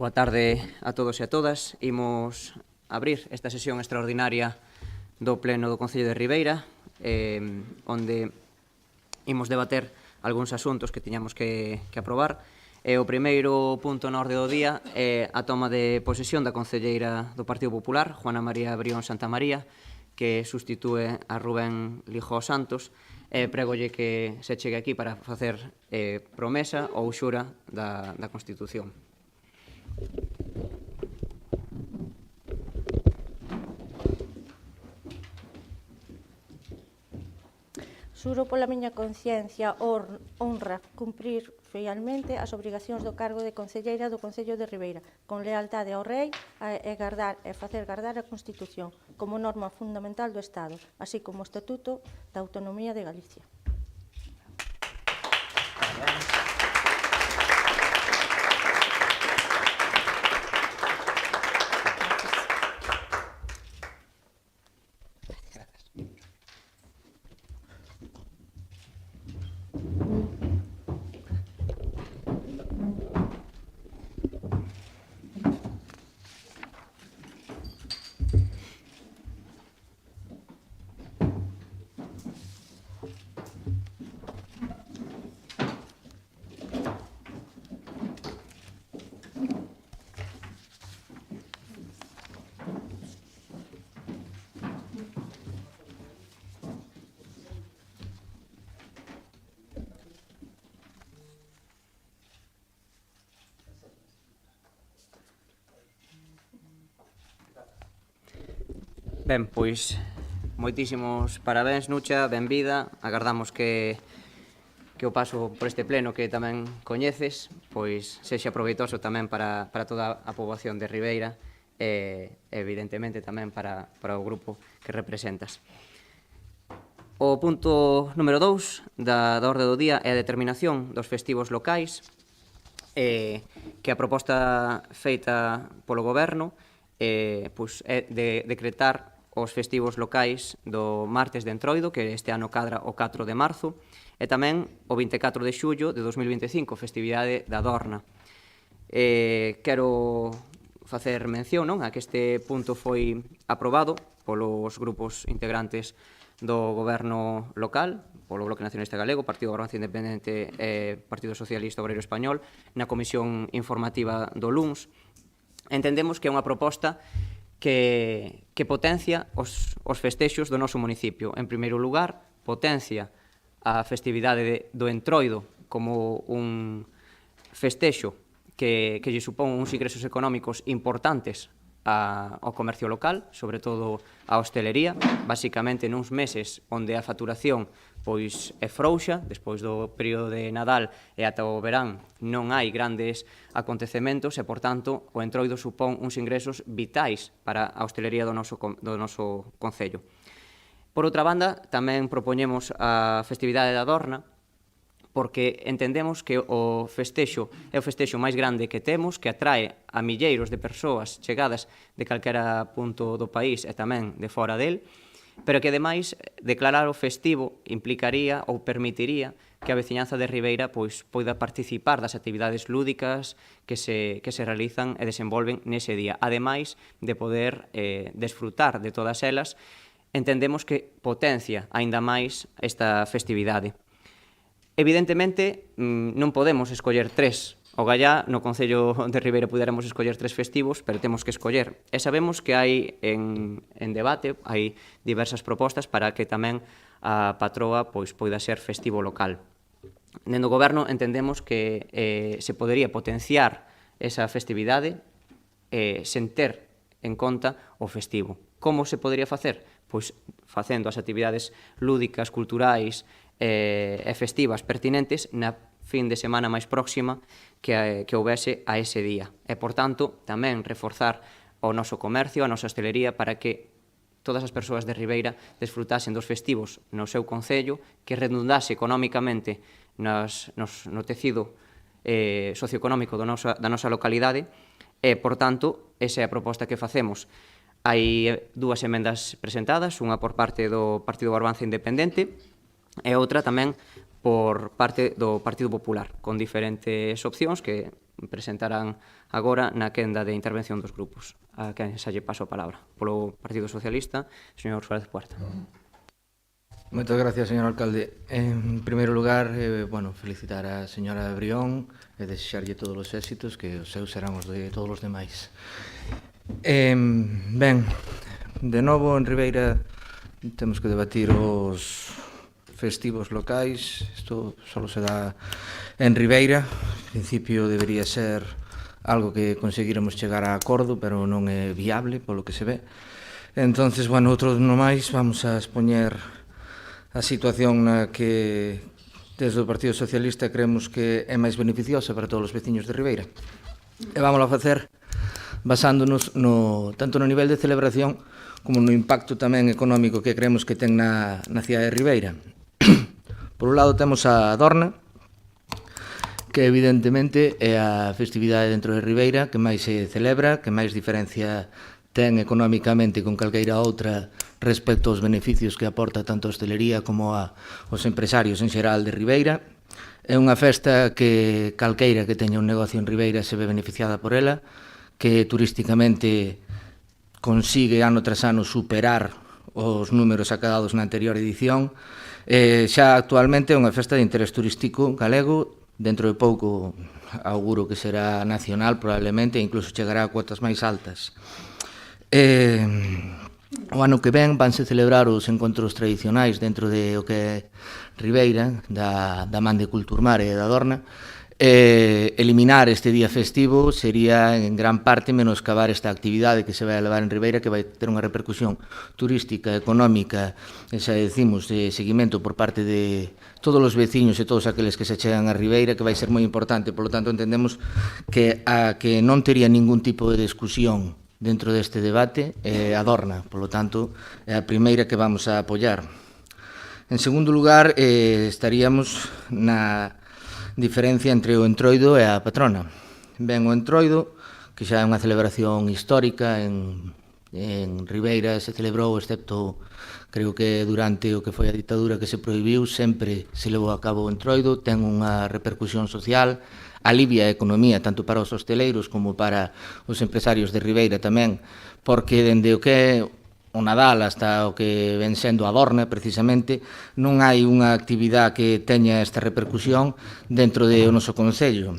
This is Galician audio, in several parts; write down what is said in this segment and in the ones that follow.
Boa tarde a todos e a todas. Imos abrir esta sesión extraordinaria do Pleno do Concello de Ribeira, onde imos debater algúns asuntos que tiñamos que aprobar. O primeiro punto na orde do día é a toma de posesión da concelleira do Partido Popular, Juana María Brión Santamaría, que sustitúe a Rubén Lijó Santos. Prégolle que se chegue aquí para facer promesa ou xura da Constitución. Xuro pola miña conciencia honra cumprir fielmente as obrigacións do cargo de concelleira do Concello de Ribeira, con lealtade ao Rei e facer gardar a Constitución como norma fundamental do Estado, así como o Estatuto da Autonomía de Galicia. Ben, pois, moitísimos parabéns, Nucha, benvida. Agardamos que o paso por este pleno que tamén coñeces, pois sexa proveitoso tamén para toda a poboación de Ribeira e, evidentemente, tamén para o grupo que representas. O punto número 2 da orde do día é a determinación dos festivos locais, que a proposta feita polo Goberno é de decretar os festivos locais do martes de Entroido, que este ano cadra o 4 de marzo, e tamén o 24 de xullo de 2025, festividade da Dorna. Quero facer mención a que este punto foi aprobado polos grupos integrantes do Goberno local, polo Bloque Nacionalista Galego, Partido Gobernación Independente e Partido Socialista Obreiro Español, na Comisión Informativa do LUNS. Entendemos que é unha proposta que potencia os festexos do noso municipio. En primeiro lugar, potencia a festividade do Entroido como un festexo que lle supón uns ingresos económicos importantes ao comercio local, sobre todo a hostelería, basicamente nuns meses onde a facturación pois é frouxa, despois do período de Nadal e ata o verán non hai grandes acontecementos e, por tanto, o Entroido supón uns ingresos vitais para a hostelería do noso concello. Por outra banda, tamén propoñemos a festividade da Dorna, porque entendemos que o festexo é o festexo máis grande que temos, que atrae a milleiros de persoas chegadas de calquera punto do país e tamén de fora del, pero que, ademais, declarar o festivo implicaría ou permitiría que a veciñanza de Ribeira poida participar das actividades lúdicas que se realizan e desenvolven nese día. Ademais de poder desfrutar de todas elas, entendemos que potencia aínda máis esta festividade. Evidentemente, non podemos escoller tres. O gallá, no Concello de Ribeira, puderamos escoller tres festivos, pero temos que escoller. E sabemos que hai en debate, hai diversas propostas para que tamén a patroa poida ser festivo local. Dentro do Goberno entendemos que se podería potenciar esa festividade sen ter en conta o festivo. Como se podría facer? Pois facendo as actividades lúdicas, culturais e festivas pertinentes na fin de semana máis próxima que houbese a ese día. E, por tanto, tamén reforzar o noso comercio, a nosa hostelería, para que todas as persoas de Ribeira desfrutasen dos festivos no seu concello, que redundase económicamente no tecido socioeconómico da nosa localidade, e, por tanto, esa é a proposta que facemos. Hai dúas emendas presentadas, unha por parte do Partido Barbanza Independente e outra tamén por parte do Partido Popular, con diferentes opcións que presentarán agora na quenda de intervención dos grupos. A quen xa lle paso a palabra. Polo Partido Socialista, señor Suárez Puerta. Moitas gracias, señor alcalde. En primeiro lugar, felicitar a señora Brión e desexarlle todos os éxitos, que os seus serán os de todos os demais. Ben, de novo en Ribeira temos que debatir os festivos locais. Isto só se dá en Ribeira. En principio debería ser algo que conseguiremos chegar a acordo, pero non é viable, polo que se ve. Entonces, outro no máis, vamos a expoñer a situación na que desde o Partido Socialista creemos que é máis beneficiosa para todos os veciños de Ribeira. E vamos a facer basándonos tanto no nivel de celebración como no impacto tamén económico que creemos que ten na cidade de Ribeira. Por un lado temos a Adorna, que evidentemente é a festividade dentro de Ribeira que máis se celebra, que máis diferencia ten económicamente con calqueira outra respecto aos beneficios que aporta tanto a hostelería como aos empresarios en xeral de Ribeira. É unha festa que calqueira que teña un negocio en Ribeira se ve beneficiada por ela, que turísticamente consigue ano tras ano superar os números acadados na anterior edición. Xa actualmente é unha festa de interés turístico galego, dentro de pouco auguro que será nacional probablemente e incluso chegará a cuotas máis altas. O ano que ven vanse celebrar os encontros tradicionais dentro de o que é Ribeira, da man de Culturmar e da Adorna. Eliminar este día festivo sería en gran parte menoscabar esta actividade que se vai a levar en Ribeira, que vai ter unha repercusión turística, económica, e xa decimos, de seguimento por parte de todos os veciños e todos aqueles que se chegan a Ribeira, que vai ser moi importante. Por lo tanto, entendemos que a que non tería ningún tipo de discusión dentro deste debate Adorna, polo tanto, é a primeira que vamos a apoiar. En segundo lugar, estaríamos na diferencia entre o Entroido e a Patrona. Ben, o Entroido, que xa é unha celebración histórica en Ribeira, se celebrou, excepto, creo que durante o que foi a ditadura que se prohibiu, sempre se levou a cabo o Entroido, ten unha repercusión social, alivia a economía tanto para os hosteleiros como para os empresarios de Ribeira tamén, porque dende o que é o Nadal hasta o que ven sendo a Adorna, precisamente, non hai unha actividade que teña esta repercusión dentro do noso concello.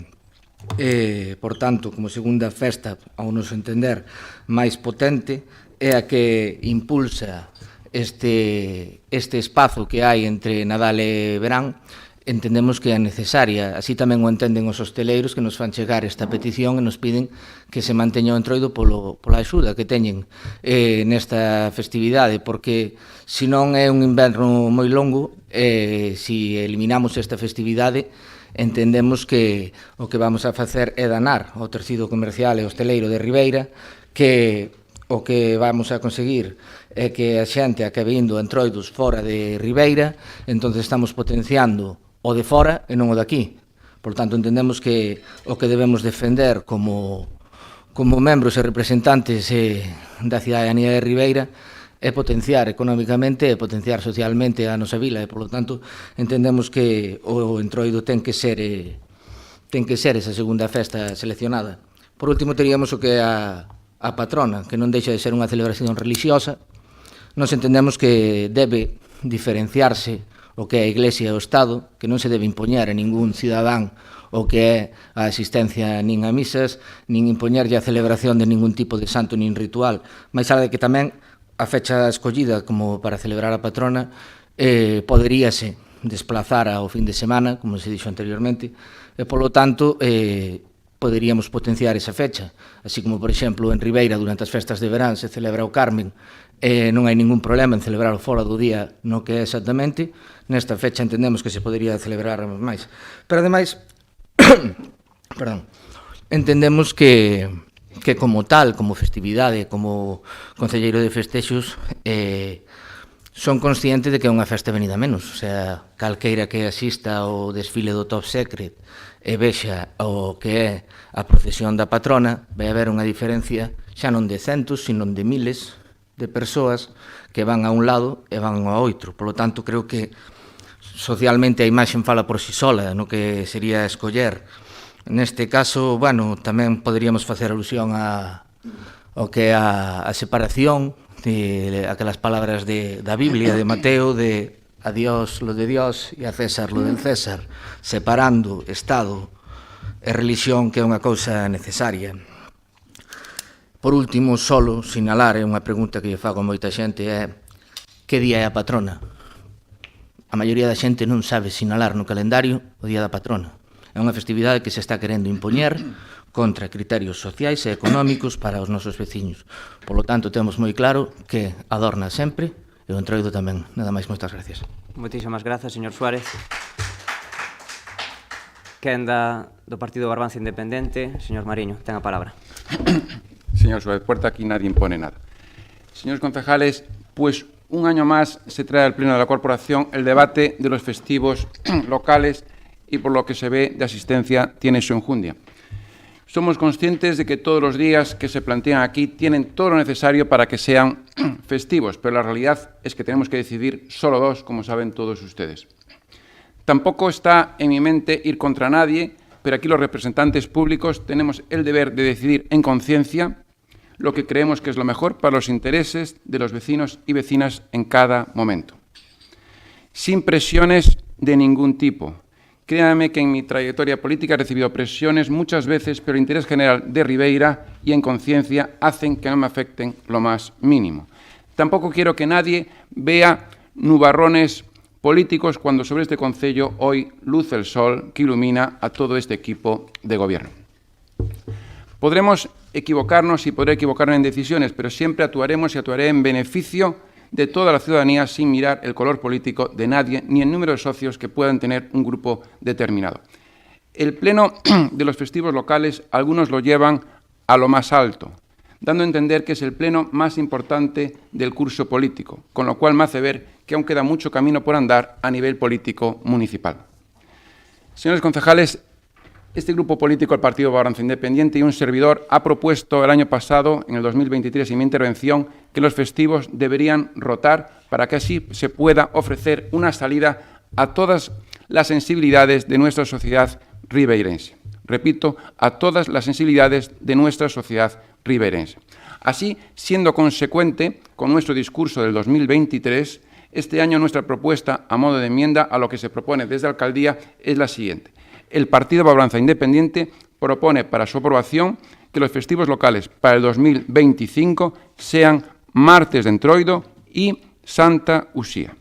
Por tanto, como segunda festa, ao noso entender, máis potente, é a que impulsa este espazo que hai entre Nadal e Verán. Entendemos que é necesaria, así tamén o entenden os hosteleiros que nos fan chegar esta petición e nos piden que se manteña o Entroido pola axuda que teñen nesta festividade, porque se non é un inverno moi longo, se eliminamos esta festividade, entendemos que o que vamos a facer é danar ao tecido comercial e hosteleiro de Ribeira, que o que vamos a conseguir é que a xente acabe indo a Entroidos fora de Ribeira, entón estamos potenciando o de fora e non o de aquí. Por tanto, entendemos que o que debemos defender como membros e representantes da cidadanía de Ribeira é potenciar económicamente e potenciar socialmente a nosa vila e, por lo tanto, entendemos que o Entroido ten que ser esa segunda festa seleccionada. Por último, teríamos o que é a Patrona, que non deixa de ser unha celebración religiosa. Nos entendemos que debe diferenciarse o que é a Iglesia e o Estado, que non se debe impoñer a ningún cidadán o que é a asistencia nin a misas, nin impoñerlle a celebración de ningún tipo de santo nin ritual, máis alá de que tamén a fecha escollida como para celebrar a Patrona poderíase desplazar ao fin de semana, como se dixo anteriormente, e polo tanto poderíamos potenciar esa fecha, así como, por exemplo, en Ribeira, durante as festas de verán se celebra o Carmen, non hai ningún problema en celebrar fora do día no que é exactamente. Nesta fecha entendemos que se podería celebrar máis. Pero, ademais, entendemos que como tal, como festividade, como concelleiro de festexos, son consciente de que é unha festa venida menos. O sea, calqueira que asista ao desfile do Top Secret e vexa o que é a procesión da Patrona, vai haber unha diferencia xa non de centos, sino de miles de persoas que van a un lado e van ao outro. Por lo tanto, creo que socialmente a imaxe fala por si sola, no que sería escoller Neste caso, bueno, tamén poderíamos facer alusión ao que é a separación de aquelas palabras da Biblia, de Mateo, de a Dios lo de Dios e a César lo del César, separando Estado e religión, que é unha cousa necesaria. Por último, solo sinalar, é unha pregunta que lle fago a moita xente, é que día é a patrona? A maioría da xente non sabe sinalar no calendario o día da patrona. É unha festividade que se está querendo impoñer contra criterios sociais e económicos para os nosos veciños. Por lo tanto, temos moi claro que adorna sempre e o Entroido tamén. Nada máis, moitas gracias. Moitísimas grazas, señor Suárez. Quen do Partido Barbanza Independente, señor Mariño, ten a palabra. Señor Suárez Puerta, aquí nadie impone nada. Señores concejales, pues un año más se trae al Pleno de la Corporación el debate de los festivos locales y por lo que se ve de asistencia tiene su enjundia. Somos conscientes de que todos los días que se plantean aquí tienen todo lo necesario para que sean festivos, pero la realidad es que tenemos que decidir solo dos, como saben todos ustedes. Tampoco está en mi mente ir contra nadie, pero aquí los representantes públicos tenemos el deber de decidir en conciencia lo que creemos que es lo mejor para los intereses de los vecinos y vecinas en cada momento. Sin presiones de ningún tipo. Créanme que en mi trayectoria política he recibido presiones muchas veces, pero el interés general de Ribeira y en conciencia hacen que no me afecten lo más mínimo. Tampoco quiero que nadie vea nubarrones políticos cuando sobre este concello hoy luce el sol que ilumina a todo este equipo de gobierno. Podremos equivocarnos y podré equivocarnos en decisiones, pero siempre actuaremos y actuaré en beneficio de toda la ciudadanía sin mirar el color político de nadie ni el número de socios que puedan tener un grupo determinado. El pleno de los festivos locales, algunos lo llevan a lo más alto, dando a entender que es el pleno más importante del curso político, con lo cual me hace ver que aún queda mucho camino por andar a nivel político municipal. Señores concejales, este grupo político, el Partido Barbanza Independiente y un servidor, ha propuesto el año pasado, en el 2023, en mi intervención, que los festivos deberían rotar para que así se pueda ofrecer una salida a todas las sensibilidades de nuestra sociedad ribeirense. Repito, a todas las sensibilidades de nuestra sociedad ribeirense. Así, siendo consecuente con nuestro discurso del 2023, este año nuestra propuesta, a modo de enmienda a lo que se propone desde la Alcaldía, es la siguiente. El Partido Barbanza Independiente propone para su aprobación que los festivos locales para el 2025 sean Martes de Entroido y Santa Uxía.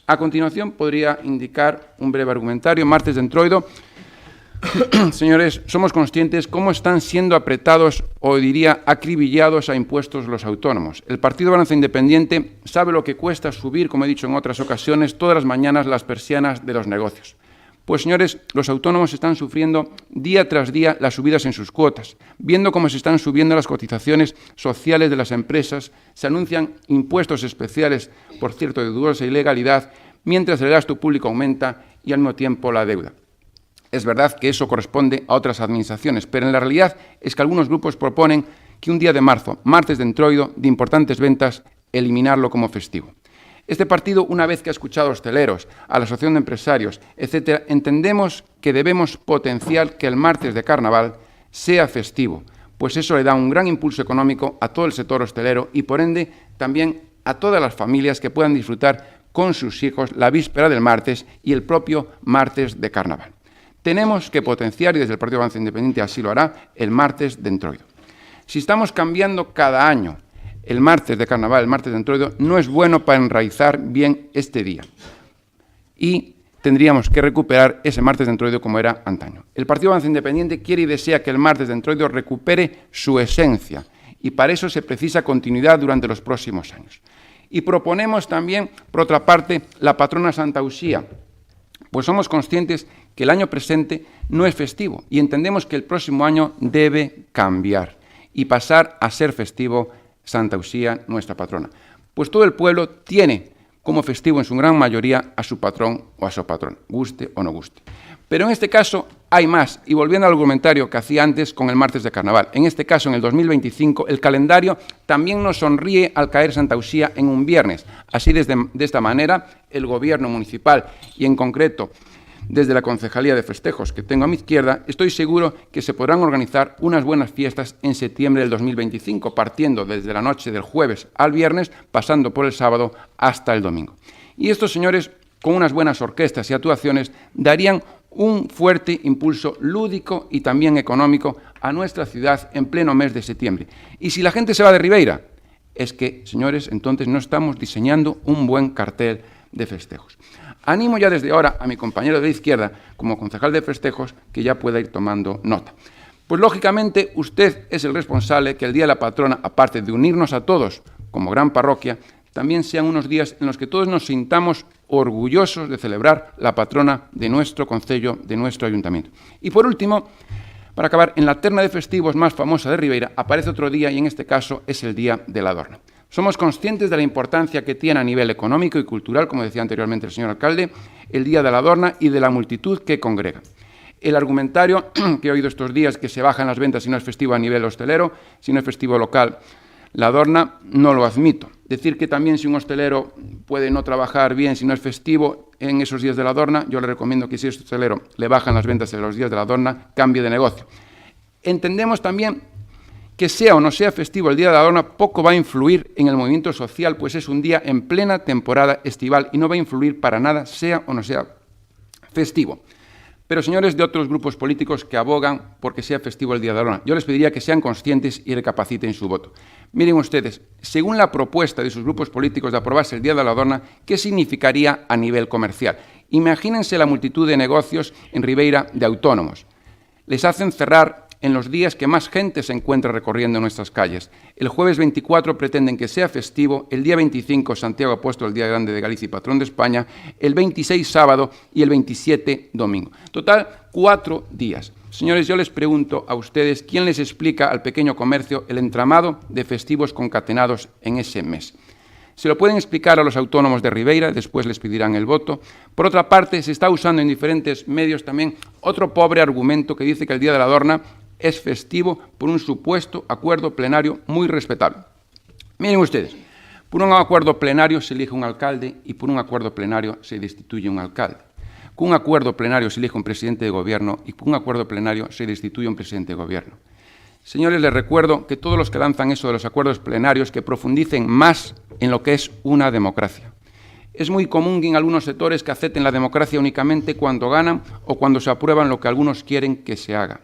A continuación podría indicar un breve argumentario. Martes de Entroido, señores, somos conscientes cómo están siendo apretados o diría acribillados a impuestos los autónomos. El Partido Barbanza Independiente sabe lo que cuesta subir, como he dicho en otras ocasiones, todas las mañanas las persianas de los negocios. Pues, señores, los autónomos están sufriendo día tras día las subidas en sus cuotas, viendo cómo se están subiendo las cotizaciones sociales de las empresas, se anuncian impuestos especiales, por cierto, de dudosa ilegalidad, mientras el gasto público aumenta y al mismo tiempo la deuda. Es verdad que eso corresponde a otras administraciones, pero en la realidad es que algunos grupos proponen que un día de marzo, Martes de Entroido, de importantes ventas, eliminarlo como festivo. Este partido, una vez que ha escuchado a los hosteleros, a la asociación de empresarios, etc., entendemos que debemos potenciar que el martes de carnaval sea festivo, pues eso le da un gran impulso económico a todo el sector hostelero y, por ende, también a todas las familias que puedan disfrutar con sus hijos la víspera del martes y el propio martes de carnaval. Tenemos que potenciar, y desde el Partido Barbanza Independiente así lo hará, el martes de Entroido. Si estamos cambiando cada año el martes de carnaval, el martes de Entroido, no es bueno para enraizar bien este día. Y tendríamos que recuperar ese martes de Entroido como era antaño. El Partido Barbanza Independiente quiere y desea que el martes de Entroido recupere su esencia y para eso se precisa continuidad durante los próximos años. Y proponemos también, por otra parte, la patrona Santa Uxía, pues somos conscientes que el año presente no es festivo y entendemos que el próximo año debe cambiar y pasar a ser festivo Santa Uxía, nuestra patrona. Pues todo el pueblo tiene como festivo en su gran mayoría a su patrón o a su patrón, guste o no guste. Pero en este caso hay más, y volviendo al argumentario que hacía antes con el martes de carnaval, en este caso en el 2025 el calendario también nos sonríe al caer Santa Uxía en un viernes. Así de esta manera el gobierno municipal y en concreto Desde la Concejalía de Festejos que tengo a mi izquierda, estoy seguro que se podrán organizar unas buenas fiestas en septiembre del 2025, partiendo desde la noche del jueves al viernes, pasando por el sábado hasta el domingo. Y estos señores, con unas buenas orquestas y actuaciones, darían un fuerte impulso lúdico y también económico a nuestra ciudad en pleno mes de septiembre. Y si la gente se va de Ribeira, es que, señores, entonces no estamos diseñando un buen cartel de festejos. Animo ya desde ahora a mi compañero de la izquierda, como concejal de festejos, que ya pueda ir tomando nota. Pues lógicamente usted es el responsable que el Día de la Patrona, aparte de unirnos a todos como gran parroquia, también sean unos días en los que todos nos sintamos orgullosos de celebrar la patrona de nuestro concello, de nuestro ayuntamiento. Y por último, para acabar, en la terna de festivos más famosa de Ribeira aparece otro día y en este caso es el Día de la Adorna. Somos conscientes de la importancia que tiene a nivel económico y cultural, como decía anteriormente el señor alcalde, el Día de la Adorna y de la multitud que congrega. El argumentario que he oído estos días, que se bajan las ventas si no es festivo a nivel hostelero, si no es festivo local, la Adorna, no lo admito. Decir que también si un hostelero puede no trabajar bien si no es festivo en esos días de la Adorna, yo le recomiendo que si es hostelero le bajan las ventas en los días de la Adorna, cambie de negocio. Entendemos también que sea o no sea festivo el Día de la Adorna, poco va a influir en el movimiento social, pues es un día en plena temporada estival y no va a influir para nada, sea o no sea festivo. Pero señores de otros grupos políticos que abogan porque sea festivo el Día de la Adorna, yo les pediría que sean conscientes y recapaciten su voto. Miren ustedes, según la propuesta de sus grupos políticos de aprobarse el Día de la Adorna, ¿qué significaría a nivel comercial? Imagínense la multitud de negocios en Ribeira de autónomos. Les hacen cerrar en los días que más gente se encuentra recorriendo nuestras calles. El jueves 24 pretenden que sea festivo, el día 25 Santiago Apóstol, el Día Grande de Galicia y Patrón de España, el 26 sábado y el 27 domingo. Total, 4 días. Señores, yo les pregunto a ustedes, ¿quién les explica al pequeño comercio el entramado de festivos concatenados en ese mes? Se lo pueden explicar a los autónomos de Ribeira, después les pedirán el voto. Por otra parte, se está usando en diferentes medios también otro pobre argumento que dice que el Día de la Adorna es festivo por un supuesto acuerdo plenario muy respetable. Miren ustedes, por un acuerdo plenario se elige un alcalde y por un acuerdo plenario se destituye un alcalde. Con un acuerdo plenario se elige un presidente de gobierno y con un acuerdo plenario se destituye un presidente de gobierno. Señores, les recuerdo que todos los que lanzan eso de los acuerdos plenarios que profundicen más en lo que es una democracia. Es muy común en algunos sectores que acepten la democracia únicamente cuando ganan o cuando se aprueban lo que algunos quieren que se haga.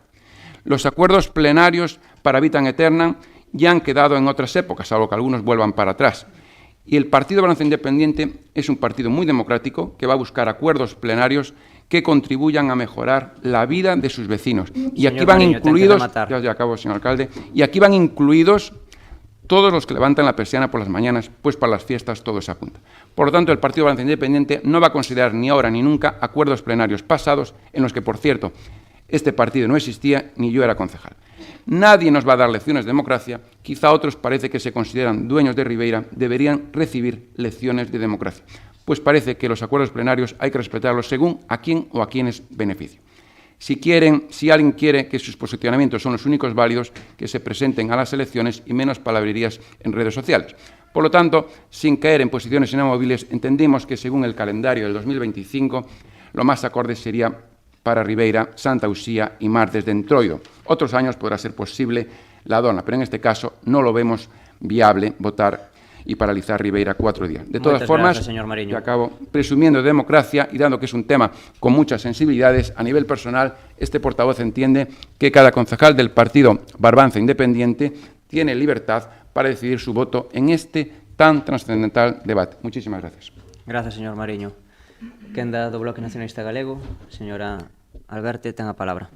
Los acuerdos plenarios para Vitan Eterna ya han quedado en otras épocas, salvo que algunos vuelvan para atrás. Y el Partido Balanza Independiente es un partido muy democrático que va a buscar acuerdos plenarios que contribuyan a mejorar la vida de sus vecinos. Y aquí van incluidos, ya acabo, señor alcalde, y aquí van incluidos todos los que levantan la persiana por las mañanas, pues para las fiestas todo se apunta. Por lo tanto, el Partido Balanza Independiente no va a considerar ni ahora ni nunca acuerdos plenarios pasados en los que, por cierto, este partido no existía ni yo era concejal. Nadie nos va a dar lecciones de democracia, quizá otros parece que se consideran dueños de Ribeira, deberían recibir lecciones de democracia. Pues parece que los acuerdos plenarios hay que respetarlos según a quién o a quiénes beneficia. Si alguien quiere que sus posicionamientos son los únicos válidos, que se presenten a las elecciones y menos palabrerías en redes sociales. Por lo tanto, sin caer en posiciones inamovibles, entendemos que según el calendario del 2025, lo más acorde sería para Ribeira, Santa Uxía y Martes de Entroido. Otros años podrá ser posible la Adorna, pero en este caso no lo vemos viable votar y paralizar Ribeira 4 días. De todas formas, y acabo, presumiendo de democracia y dando que es un tema con muchas sensibilidades, a nivel personal, este portavoz entiende que cada concejal del partido Barbanza Independiente tiene libertad para decidir su voto en este tan trascendental debate. Muchísimas gracias. Gracias, señor Mariño. Quenda do Bloque Nacionalista Galego, señora Alberte, ten a palabra.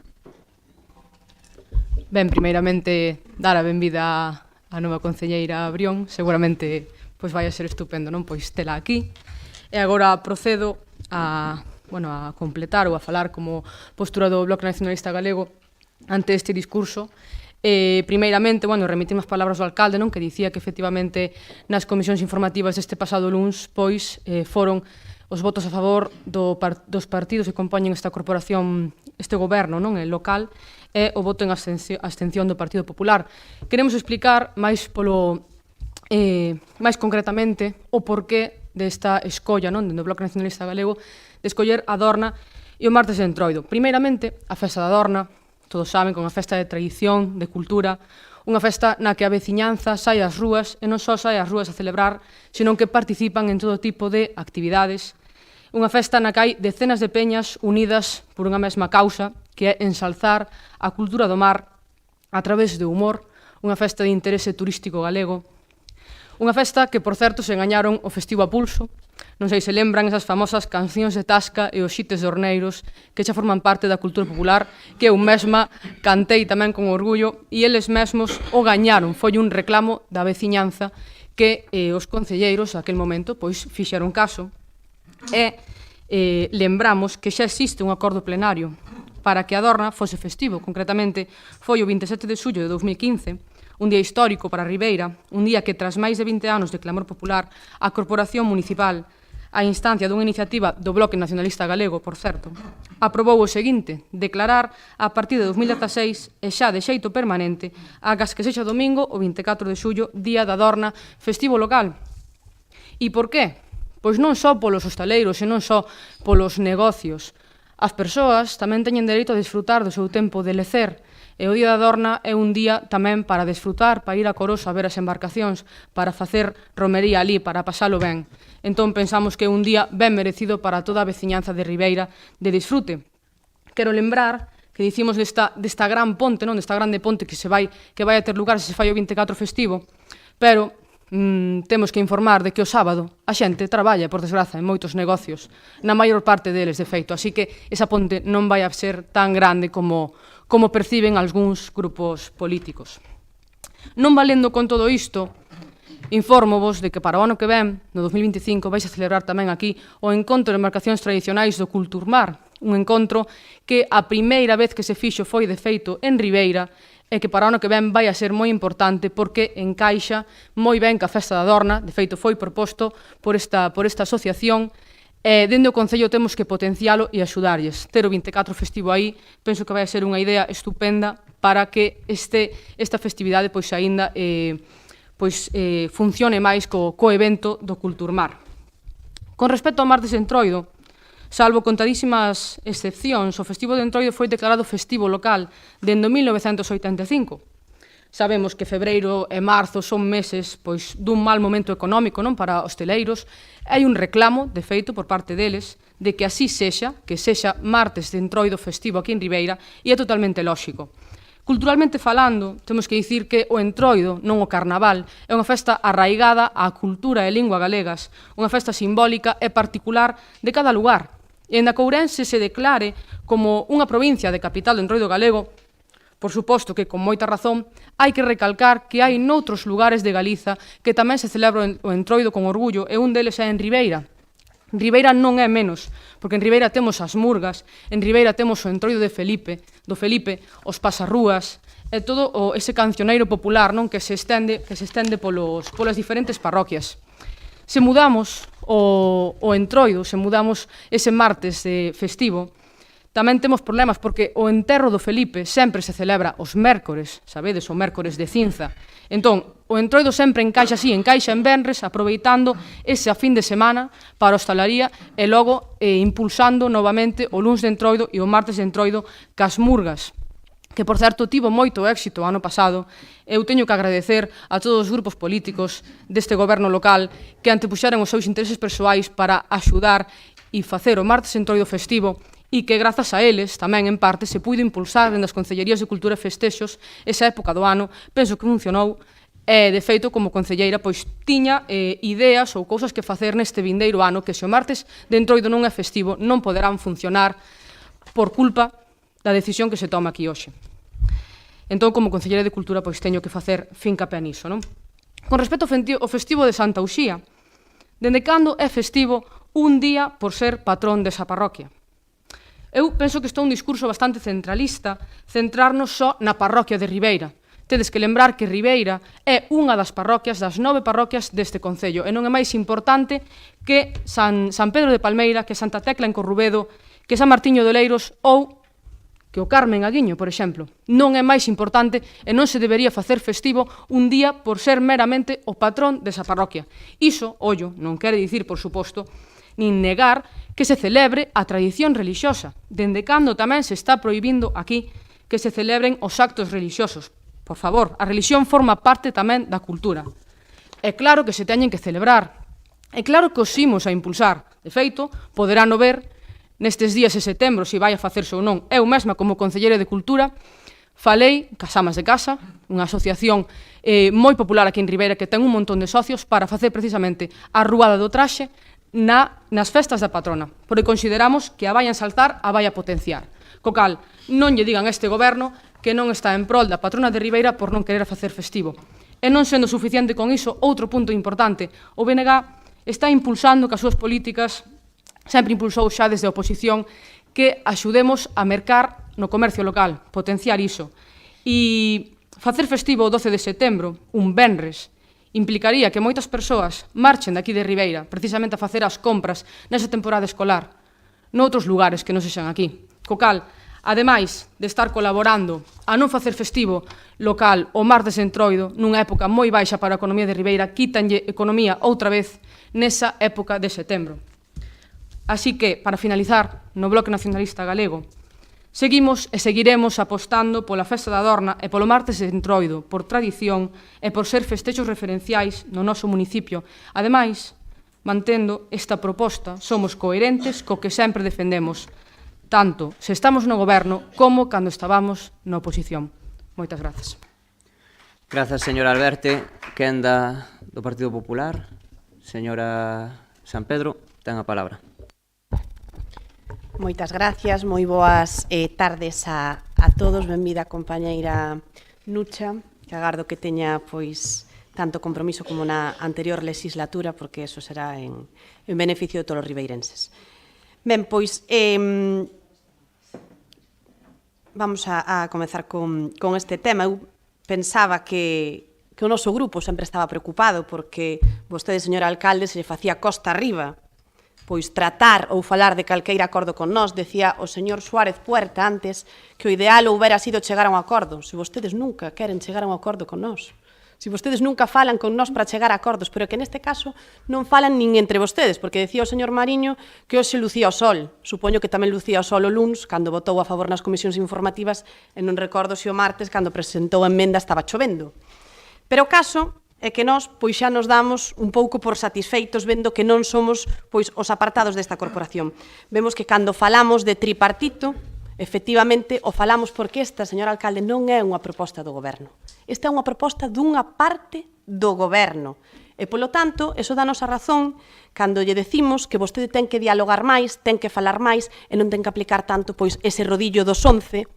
Ben, primeiramente, dar a benvida a nova concelleira Brión, seguramente pois vai a ser estupendo, non? Pois tela aquí. E agora procedo a completar ou a falar como postura do Bloque Nacionalista Galego ante este discurso. Primeiramente, remitirme as palabras do alcalde, non? Que dicía que efectivamente nas comisións informativas deste pasado luns pois foron os votos a favor dos partidos que compoñen esta corporación, este goberno, non, el local, e o voto en abstención do Partido Popular. Queremos explicar máis concretamente o porqué desta escolla, non, do Bloque Nacionalista Galego, de escoller a Adorna e o martes de Entroido. Primeiramente, a festa da Adorna, todos saben, con a festa de tradición, de cultura, unha festa na que a veciñanza sai ás rúas e non só sai ás rúas a celebrar, senón que participan en todo tipo de actividades. Unha festa na que hai decenas de peñas unidas por unha mesma causa, que é ensalzar a cultura do mar a través do humor, unha festa de interese turístico galego. Unha festa que, por certo, se gañaron o festivo a pulso. Non sei se lembran esas famosas cancións de Tasca e os xites de Horneiros que xa forman parte da cultura popular, que eu mesma cantei tamén con orgullo, e eles mesmos o gañaron. Foi un reclamo da veciñanza que os concelleiros, aquel momento, pois fixeron caso e lembramos que xa existe un acordo plenario para que a Adorna fose festivo. Concretamente, foi o 27 de xullo de 2015, un día histórico para Ribeira, un día que, tras máis de 20 anos de clamor popular, a Corporación Municipal, a instancia dunha iniciativa do Bloque Nacionalista Galego, por certo, aprobou o seguinte: declarar a partir de 2016 e xa de xeito permanente, agas que sexa domingo, o 24 de xullo, Día da Adorna, festivo local. E por qué? Pois non só polos hostaleiros e non só polos negocios. As persoas tamén teñen dereito a disfrutar do seu tempo de lecer, e o Día da Adorna é un día tamén para desfrutar, para ir a Coroso a ver as embarcacións, para facer romería ali, para pasalo ben. Entón pensamos que é un día ben merecido para toda a veciñanza de Ribeira de disfrute. Quero lembrar que dicimos desta gran ponte, non, desta grande ponte que vai a ter lugar se fai o 24 festivo, pero temos que informar de que o sábado a xente traballa, por desgraza, en moitos negocios, na maior parte deles, de feito, así que esa ponte non vai a ser tan grande como perciben algúns grupos políticos. Non valendo con todo isto, infórmovos de que para o ano que ven, no 2025, vais a celebrar tamén aquí o encontro de embarcacións tradicionais do Culturmar, un encontro que a primeira vez que se fixo foi de feito en Ribeira e que para o ano que ven vai a ser moi importante porque encaixa moi ben ca Festa da Adorna, de feito foi proposto por esta asociación. Dende o Concello temos que potencialo e axudarlles. Ter o 24 festivo aí, penso que vai ser unha idea estupenda para que esta festividade pois aínda funcione máis co evento do Culturmar. Con respecto ao martes de Entroido, salvo contadísimas excepcións, o festivo de Entroido foi declarado festivo local dende 1985. Sabemos que febreiro e marzo son meses pois dun mal momento económico, non, para hosteleiros. Hai un reclamo, de feito, por parte deles, de que así sexa, que sexa martes de Entroido festivo aquí en Ribeira, e é totalmente lóxico. Culturalmente falando, temos que dicir que o Entroido, non o Carnaval, é unha festa arraigada á cultura e lingua galegas, unha festa simbólica e particular de cada lugar. E en Ourense se declare como unha provincia de capital do Entroido galego, por suposto que, con moita razón, hai que recalcar que hai noutros lugares de Galiza que tamén se celebra o Entroido con orgullo, e un deles é en Ribeira. Ribeira non é menos, porque en Ribeira temos as murgas, en Ribeira temos o Entroido do Felipe, os pasarrúas, e todo ese cancioneiro popular, non, que se estende polas diferentes parroquias. Se mudamos o Entroido, se mudamos ese martes festivo, tamén temos problemas porque o enterro do Felipe sempre se celebra os mércores, sabedes, o mércores de cinza. Entón, o Entroido sempre encaixa en venres, aproveitando esa fin de semana para a hostalaría e logo impulsando novamente o luns de Entroido e o martes de Entroido cas murgas, que, por certo, tivo moito éxito o ano pasado. Eu teño que agradecer a todos os grupos políticos deste goberno local que antepuxeran os seus intereses persoais para axudar e facer o martes de Entroido festivo, e que, grazas a eles, tamén en parte, se puido impulsar dende as Concellerías de Cultura e Festexos esa época do ano. Penso que funcionou e, de feito, como concelleira, pois tiña ideas ou cousas que facer neste vindeiro ano que, se o martes de Entroido non é festivo, non poderán funcionar por culpa da decisión que se toma aquí hoxe. Entón, como concelleira de Cultura, pois teño que facer fincapé niso, non? Con respecto ao festivo de Santa Uxía, dende cando é festivo un día por ser patrón desa parroquia? Eu penso que isto é un discurso bastante centralista, centrarnos só na parroquia de Ribeira. Tedes que lembrar que Ribeira é unha das parroquias, das 9 parroquias deste concello, e non é máis importante que San Pedro de Palmeira, que Santa Tecla en Corrubedo, que San Martiño de Oleiros ou que o Carmen Aguiño, por exemplo. Non é máis importante e non se debería facer festivo un día por ser meramente o patrón desa parroquia. Iso, ollo, non quere dicir, por suposto, nin negar que se celebre a tradición religiosa, dende cando tamén se está prohibindo aquí que se celebren os actos religiosos. Por favor, a religión forma parte tamén da cultura. É claro que se teñen que celebrar, é claro que os imos a impulsar. De feito, poderán ver nestes días de setembro se vai a facerse ou non. Eu mesma, como concelleira de Cultura, falei cas Amas de Casa, unha asociación moi popular aquí en Ribeira que ten un montón de socios para facer precisamente a Ruada do Traxe nas festas da patrona, porque consideramos que a vai ensalzar, a vai a potenciar. Co cal, non lle digan a este goberno que non está en prol da patrona de Ribeira por non querer facer festivo. E non sendo suficiente con iso, outro punto importante, o BNG está impulsando que as súas políticas, sempre impulsou xa desde a oposición, que axudemos a mercar no comercio local, potenciar iso. E facer festivo o 12 de setembro, un venres, implicaría que moitas persoas marchen daqui de Ribeira precisamente a facer as compras nesa temporada escolar noutros lugares que non sexan aquí. Co cal, ademais de estar colaborando a non facer festivo local o martes de Entroido nunha época moi baixa para a economía de Ribeira, quítanlle economía outra vez nesa época de setembro. Así que, para finalizar, no Bloque Nacionalista Galego, seguimos e seguiremos apostando pola Festa da Adorna e polo martes de Entroido, por tradición e por ser festexos referenciais no noso municipio. Ademais, mantendo esta proposta, somos coherentes co que sempre defendemos, tanto se estamos no goberno como cando estábamos na oposición. Moitas grazas. Grazas, señora Alberte. Quenda do Partido Popular. Señora San Pedro, ten a palabra. Moitas gracias, moi boas tardes a todos. Benvida, compañeira Nucha, que agardo que teña pois tanto compromiso como na anterior legislatura, porque eso será en beneficio de todos os ribeirenses. Ben, pois, vamos a comezar con este tema. Eu pensaba que o noso grupo sempre estaba preocupado porque vostede, señor alcalde, se lle facía costa arriba pois tratar ou falar de calqueira acordo con nós. Decía o señor Suárez Puerta antes que o ideal houbera sido chegar a un acordo. Se vostedes nunca queren chegar a un acordo con nós, se vostedes nunca falan con nós para chegar a acordos, pero que neste caso non falan nin entre vostedes, porque decía o señor Mariño que hoxe lucía o sol. Supoño que tamén lucía o sol o luns, cando votou a favor nas comisións informativas, e non recordo se o martes, cando presentou a emenda, estaba chovendo. Pero o caso é que nós pois xa nos damos un pouco por satisfeitos vendo que non somos pois os apartados desta corporación. Vemos que cando falamos de tripartito, efectivamente, o falamos porque esta, señor alcalde, non é unha proposta do goberno. Esta é unha proposta dunha parte do goberno. E, polo tanto, eso danos a razón cando lle decimos que vostede ten que dialogar máis, ten que falar máis e non ten que aplicar tanto pois ese rodillo dos 11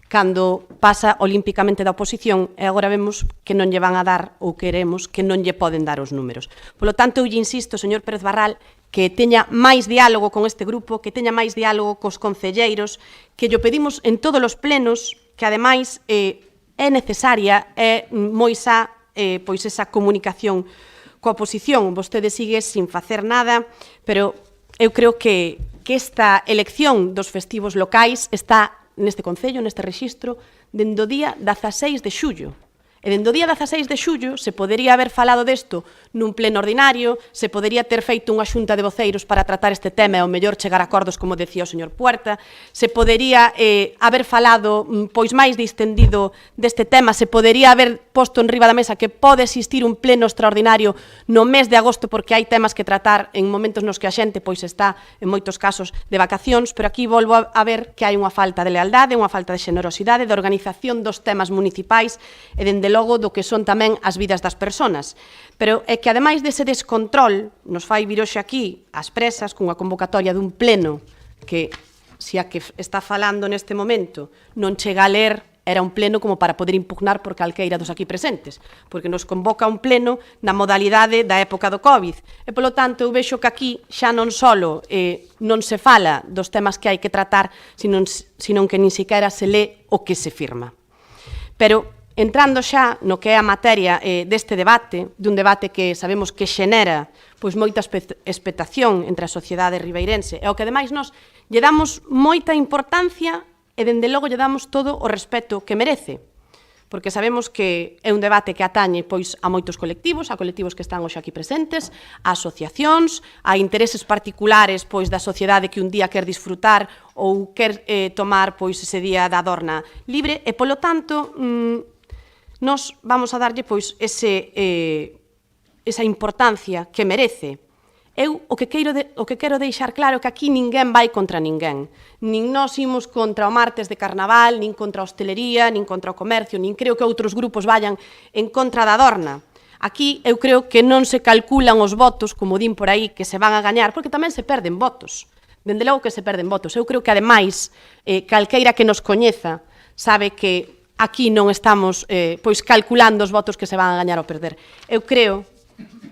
cando pasa olímpicamente da oposición e agora vemos que non lle van a dar ou queremos que non lle poden dar os números. Polo tanto, eu lle insisto, señor Pérez Barral, que teña máis diálogo con este grupo, que teña máis diálogo cos concelleiros, que lle pedimos en todos os plenos, que ademais é necesaria, é moi xa pois esa comunicación coa oposición. Vostede sigue sin facer nada, pero eu creo que esta elección dos festivos locais está neste concello, neste rexistro, dende o día 16 de xullo. E dende o día 16 de xullo se podería haber falado desto nun pleno ordinario, se podería ter feito unha xunta de voceiros para tratar este tema e ao mellor chegar a acordos, como decía o señor Puerta, se podería haber falado pois máis distendido deste tema, se podería haber posto en riba da mesa que pode existir un pleno extraordinario no mes de agosto porque hai temas que tratar en momentos nos que a xente pois está en moitos casos de vacacións, pero aquí volvo a ver que hai unha falta de lealdade, unha falta de xenerosidade, de organización dos temas municipais e dende logo do que son tamén as vidas das persoas. Pero é que, ademais dese descontrol, nos fai vir hoxe aquí ás presas cunha convocatoria dun pleno que, se a que está falando neste momento non chega a ler, era un pleno como para poder impugnar por calqueira dos aquí presentes, porque nos convoca un pleno na modalidade da época do COVID. E, polo tanto, eu vexo que aquí xa non só non se fala dos temas que hai que tratar, sino que nin siquiera se lee o que se firma. Pero entrando xa no que é a materia deste debate, dun debate que sabemos que xenera pois moita expectación entre a sociedade ribeirense, e ao que ademais nós lle damos moita importancia e dende logo lle damos todo o respeto que merece. porque sabemos que é un debate que atañe pois a moitos colectivos, a colectivos que están hoxe aquí presentes, a asociacións, a intereses particulares pois da sociedade que un día quer disfrutar ou quer tomar pois ese día da adorna libre, e polo tanto nos vamos a darlle pois esa importancia que merece. Eu o que quero deixar claro é que aquí ninguén vai contra ninguén. Nin nós imos contra o martes de carnaval, nin contra a hostelería, nin contra o comercio, nin creo que outros grupos vayan en contra da adorna. Aquí eu creo que non se calculan os votos, como din por aí, que se van a gañar, porque tamén se perden votos. Dende logo que se perden votos. Eu creo que, ademais, calqueira que nos coñeza sabe que aquí non estamos pois calculando os votos que se van a gañar ou perder. Eu creo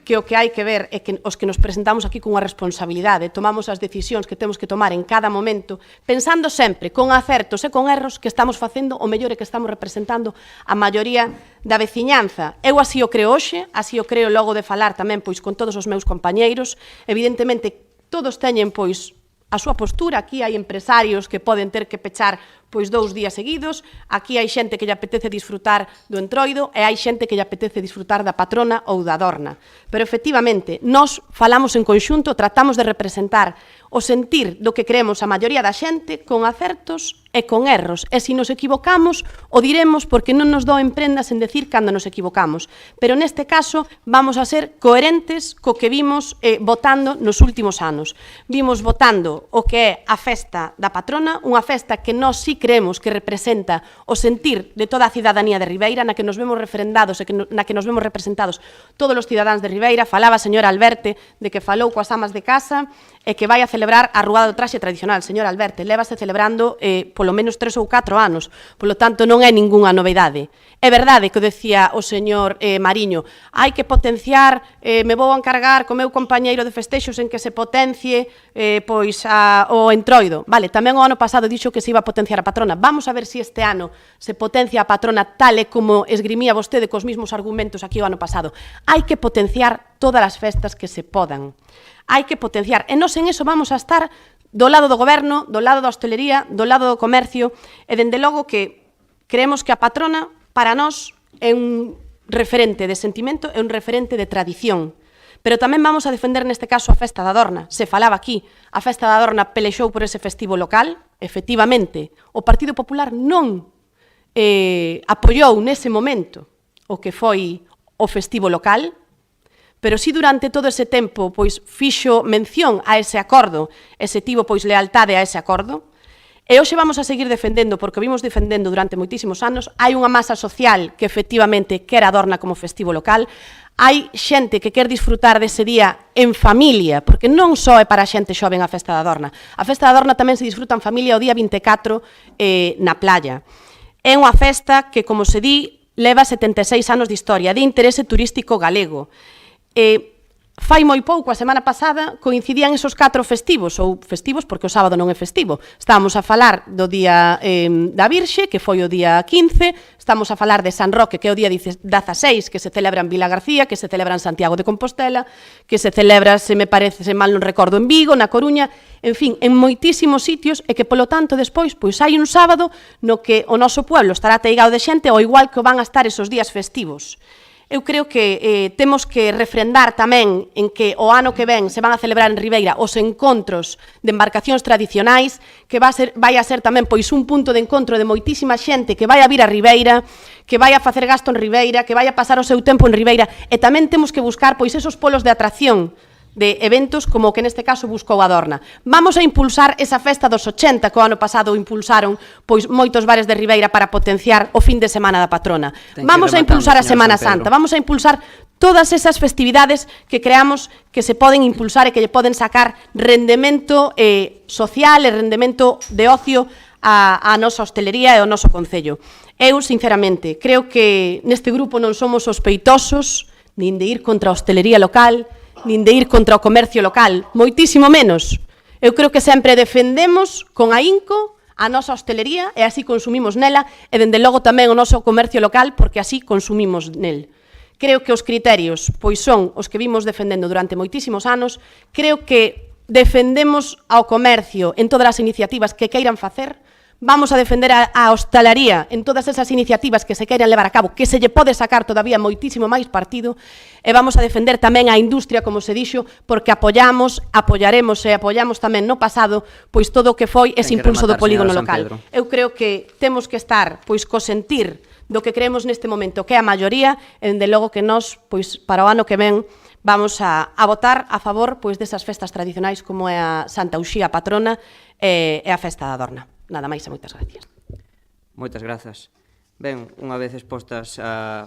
que o que hai que ver é que os que nos presentamos aquí cunha responsabilidade tomamos as decisións que temos que tomar en cada momento pensando sempre con acertos e con erros que estamos facendo o mellor e que estamos representando a maioría da veciñanza. Eu así o creo hoxe, así o creo logo de falar tamén pois con todos os meus compañeiros. Evidentemente todos teñen pois a súa postura. Aquí hai empresarios que poden ter que pechar pois 2 días seguidos, aquí hai xente que lle apetece disfrutar do Entroido e hai xente que lle apetece disfrutar da patrona ou da adorna. Pero, efectivamente, nós falamos en conxunto, tratamos de representar o sentir do que creemos a maioría da xente con acertos e con erros. E se nos equivocamos, o diremos porque non nos doen prendas en decir cando nos equivocamos. Pero neste caso vamos a ser coherentes co que vimos votando nos últimos anos. Vimos votando o que é a festa da patrona, unha festa que nós sí creemos que representa o sentir de toda a cidadanía de Ribeira, na que nos vemos referendados e na que nos vemos representados todos os cidadáns de Ribeira. Falaba a señora Alberte de que falou coas amas de casa e que vai a celebrar a Rúa do Traxe Tradicional. Señora Alberte, lévase celebrando polo menos 3 ou 4 anos, polo tanto non é ningunha novedade. É verdade que o decía o señor Mariño, hai que potenciar, me vou a encargar co meu compañeiro de festexos en que se potencie pois o Entroido. Vale, tamén o ano pasado dixo que se iba a potenciar a patrona. Vamos a ver se este ano se potencia a patrona tal e como esgrimía vostede cos mismos argumentos aquí o ano pasado. Hai que potenciar todas as festas que se podan. Hai que potenciar. E nós en eso vamos a estar do lado do goberno, do lado da hostelería, do lado do comercio, e dende logo que creemos que a patrona, para nós, é un referente de sentimento, é un referente de tradición. Pero tamén vamos a defender neste caso a Festa da Adorna. Se falaba aquí, a Festa da Adorna pelexou por ese festivo local. Efectivamente, o Partido Popular non apoiou nese momento o que foi o festivo local, pero si durante todo ese tempo pois fixo mención a ese acordo, e se tivo pois lealtade a ese acordo. E hoxe vamos a seguir defendendo, porque o vimos defendendo durante moitísimos anos. Hai unha masa social que efectivamente quer a Adorna como festivo local. Hai xente que quer disfrutar dese día en familia, porque non só é para a xente xoven a Festa da Adorna. A Festa da Adorna tamén se disfruta en familia o día 24 na playa. É unha festa que, como se di, leva 76 anos de historia, de interese turístico galego. Fai moi pouco, a semana pasada, coincidían esos 4 festivos, ou festivos porque o sábado non é festivo. Estábamos a falar do día da Virxe, que foi o día 15, estamos a falar de San Roque, que é o día 16, que se celebra en Vila García, que se celebra en Santiago de Compostela, que se celebra, se me parece, se mal non recordo, en Vigo, na Coruña, en fin, en moitísimos sitios, e que, polo tanto, despois, pois hai un sábado no que o noso pueblo estará ateigado de xente, ou igual que van a estar esos días festivos. Eu creo que temos que refrendar tamén en que o ano que ven se van a celebrar en Ribeira os encontros de embarcacións tradicionais, que vai a ser tamén pois un punto de encontro de moitísima xente que vai a vir a Ribeira, que vai a facer gasto en Ribeira, que vai a pasar o seu tempo en Ribeira, e tamén temos que buscar pois esos polos de atracción de eventos como o que neste caso buscou a Adorna. Vamos a impulsar esa festa dos 80 que o ano pasado impulsaron pois moitos bares de Ribeira para potenciar o fin de semana da patrona. Vamos a impulsar a Semana Santa, vamos a impulsar todas esas festividades que creamos que se poden impulsar e que lle poden sacar rendemento social e rendemento de ocio a nosa hostelería e ao noso concello. Eu, sinceramente, creo que neste grupo non somos sospeitosos nin de ir contra a hostelería local, nin de ir contra o comercio local, moitísimo menos. Eu creo que sempre defendemos con ahínco a nosa hostelería e así consumimos nela, e dende logo tamén o noso comercio local porque así consumimos nel. Creo que os criterios pois son os que vimos defendendo durante moitísimos anos. Creo que defendemos ao comercio en todas as iniciativas que queiran facer. vamos a defender a hostalaría en todas esas iniciativas que se queren levar a cabo, que se lle pode sacar todavía moitísimo máis partido, e vamos a defender tamén a industria, como se dixo, porque apoiaremos e apoiamos tamén no pasado pois todo o que foi ese impulso do polígono local. Eu creo que temos que estar pois co sentir do que creemos neste momento, que é a maioría, e dende logo que nós, pois para o ano que ven, vamos a votar a favor pois desas festas tradicionais como é a Santa Uxía patrona e a festa da Adorna. Nada máis e moitas gracias. Moitas grazas. Ben, unha vez expostas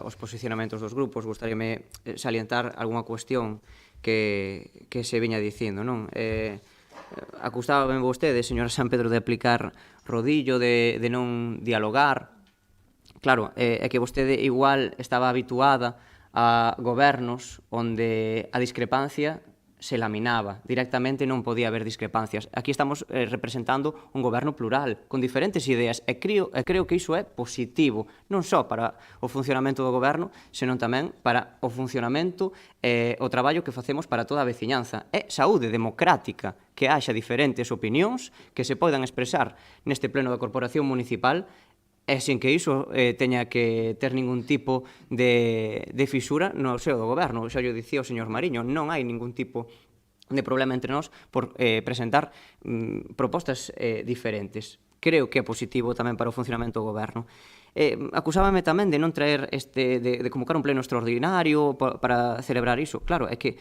os posicionamentos dos grupos, gustaríame salientar algunha cuestión que se viña dicindo, non? Acusaba ben vostede, señora San Pedro, de aplicar rodillo, de non dialogar. Claro, é que vostede igual estaba habituada a gobernos onde a discrepancia se laminaba, directamente non podía haber discrepancias. Aquí estamos representando un goberno plural, con diferentes ideas, e creo que iso é positivo, non só para o funcionamento do goberno, senón tamén para o funcionamento e o traballo que facemos para toda a veciñanza. É saúde democrática que haxa diferentes opinións que se poidan expresar neste pleno da Corporación Municipal e sen que iso teña que ter ningún tipo de fisura no seo do goberno. Xa lle dicía o señor Mariño, non hai ningún tipo de problema entre nós por presentar propostas diferentes. Creo que é positivo tamén para o funcionamento do goberno. Acusábame tamén de non traer de convocar un pleno extraordinario para celebrar iso. Claro, é que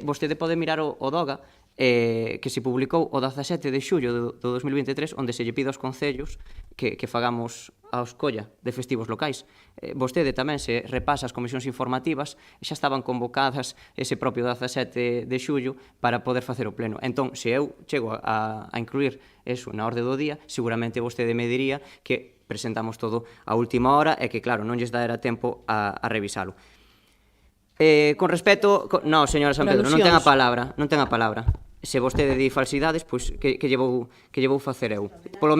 vostede pode mirar o DOGA que se publicou o 17 de xullo do 2023, onde se lle pide aos concellos que fagamos a escolla de festivos locais. Vostede tamén se repasa as comisións informativas e xa estaban convocadas ese propio 17 de xullo para poder facer o pleno. Entón, se eu chego a incluir eso na orde do día, seguramente vostede me diría que presentamos todo a última hora e que, claro, non lles dará tempo a revisalo. Con respecto... No, señora San Pedro, non ten a palabra. Se vostede di falsidades, pois que lle vou facer eu? Polo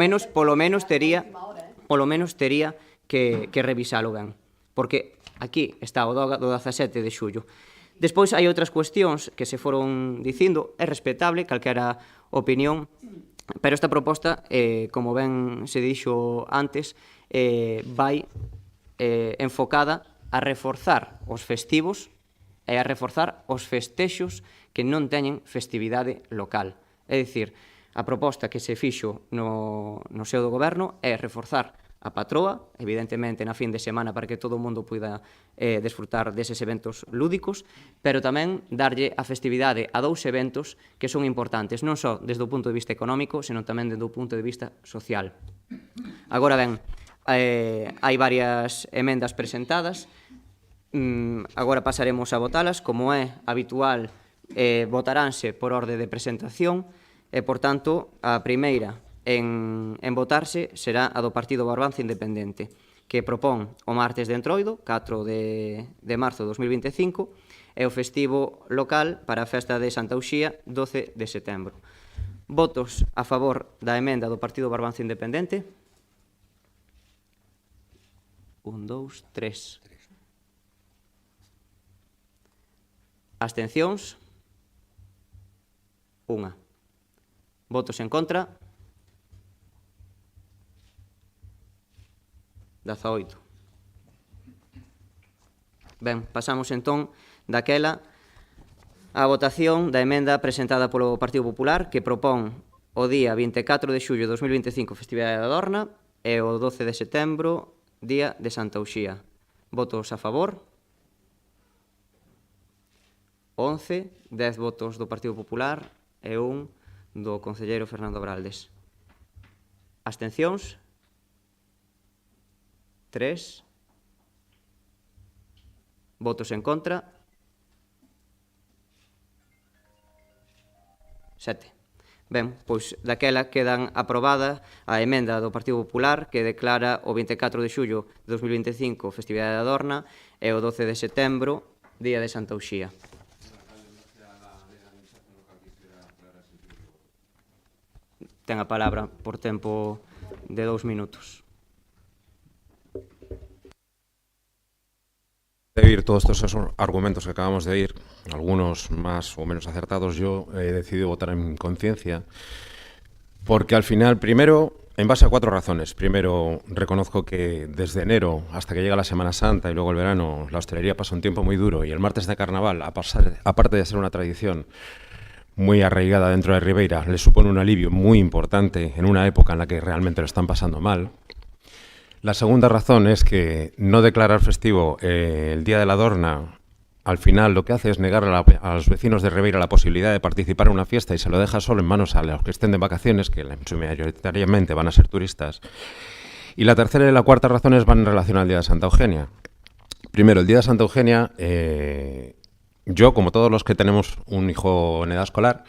menos tería que revisalo ben, porque aquí está o DOGA do 17 de xullo. Despois hai outras cuestións que se foron dicindo, é respetable calquera opinión, pero esta proposta, como ben se dixo antes, vai enfocada a reforzar os festivos e a reforzar os festexos que non teñen festividade local. É dicir, a proposta que se fixo no seo do goberno é reforzar a patroa, evidentemente na fin de semana para que todo o mundo poida desfrutar deses eventos lúdicos, pero tamén darlle a festividade a dous eventos que son importantes, non só desde o punto de vista económico, senón tamén desde o punto de vista social. Agora ben, hai varias emendas presentadas, agora pasaremos a votalas, como é habitual, votaránse por orde de presentación e, por tanto, a primeira en votarse será a do Partido Barbanza Independente, que propón o martes de Entroido, 4 de marzo de 2025, e o festivo local para a festa de Santa Uxía, 12 de setembro. Votos a favor da emenda do Partido Barbanza Independente? 1, 2, 3. Abstencións? 1. Votos en contra? 18. Ben, pasamos entón daquela a votación da emenda presentada polo Partido Popular que propón o día 24 de xullo de 2025 Festividade da Adorna e o 12 de setembro Día de Santa Uxía. Votos a favor? 11, 10 votos do Partido Popular e 1 do concelleiro Fernando Braldes. Abstencións? 3. Votos en contra? 7. Ben, pois daquela quedan aprobada a emenda do Partido Popular que declara o 24 de xullo de 2025 Festividade da Adorna e o 12 de setembro Día de Santa Uxía. Ten a palabra por tempo de 2 minutos. De oír todos estos argumentos que acabamos de oír, algunos más o menos acertados, yo he decidido votar en conciencia, porque al final, primero, en base a 4 razones. Primero, reconozco que desde enero hasta que llega la Semana Santa y luego el verano, la hostelería pasa un tiempo muy duro y el martes de Carnaval, aparte de ser una tradición muy arraigada dentro de Ribeira, le supone un alivio muy importante en una época en la que realmente lo están pasando mal. La segunda razón es que no declarar festivo el Día de la Dorna al final lo que hace es negar a los vecinos de Ribeira la posibilidad de participar en una fiesta y se lo deja solo en manos a los que estén de vacaciones, que mayoritariamente van a ser turistas. Y la tercera y la cuarta razones van en relación al Día de Santa Eugenia. Primero, el Día de Santa Eugenia, yo, como todos los que tenemos un hijo en edad escolar,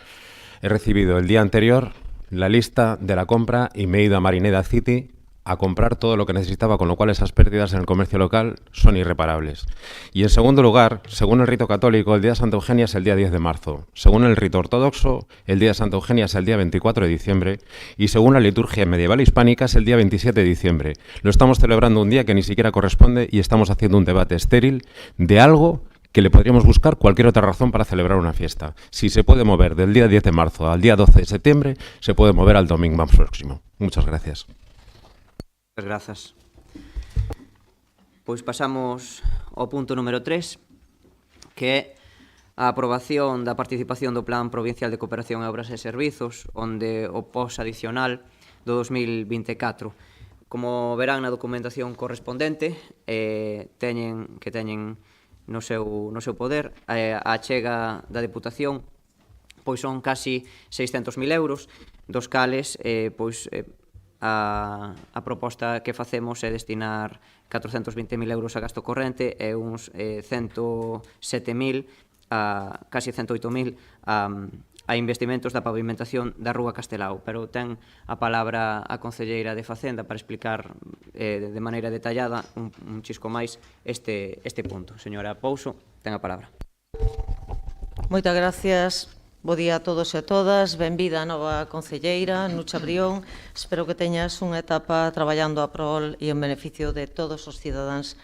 he recibido el día anterior la lista de la compra y me he ido a Marineda City a comprar todo lo que necesitaba, con lo cual esas pérdidas en el comercio local son irreparables. Y en segundo lugar, según el rito católico, el Día de Santa Eugenia es el día 10 de marzo. Según el rito ortodoxo, el Día de Santa Eugenia es el día 24 de diciembre y según la liturgia medieval hispánica es el día 27 de diciembre. Lo estamos celebrando un día que ni siquiera corresponde y estamos haciendo un debate estéril de algo que le podríamos buscar cualquier otra razón para celebrar una fiesta. Si se puede mover del día 10 de marzo al día 12 de septiembre, se puede mover al domingo más próximo. Muchas gracias. Grazas. Pois pasamos ao punto número 3, que é a aprobación da participación do Plan Provincial de Cooperación e Obras e Servizos, onde o POS adicional do 2024. Como verán na documentación correspondente, teñen no seu poder a achega da Deputación, pois son casi 600.000 euros, dos cales, a proposta que facemos é destinar 420.000 euros a gasto corrente e uns 107.000, casi 108.000 a investimentos da pavimentación da Rúa Castelao. Pero ten a palabra a concelleira de Facenda para explicar de maneira detallada un chisco máis este punto. Señora Pouso, ten a palabra. Moitas gracias. Bo día a todos e a todas, benvida a nova concelleira, Nucha Brión. Espero que teñas unha etapa traballando a prol e en beneficio de todos os cidadáns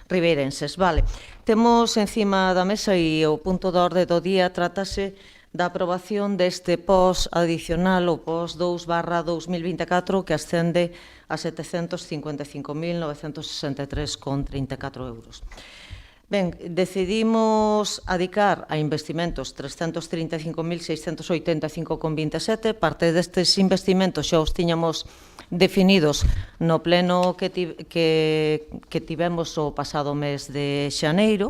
ribeirenses. Vale, temos encima da mesa e o punto de orde do día trátase da aprobación deste POS adicional, o POS 2/2024, que ascende a 755.963,34 euros. Ben, decidimos adicar a investimentos 335.685,27. Parte destes investimentos xa os tiñamos definidos no pleno que tivemos o pasado mes de xaneiro.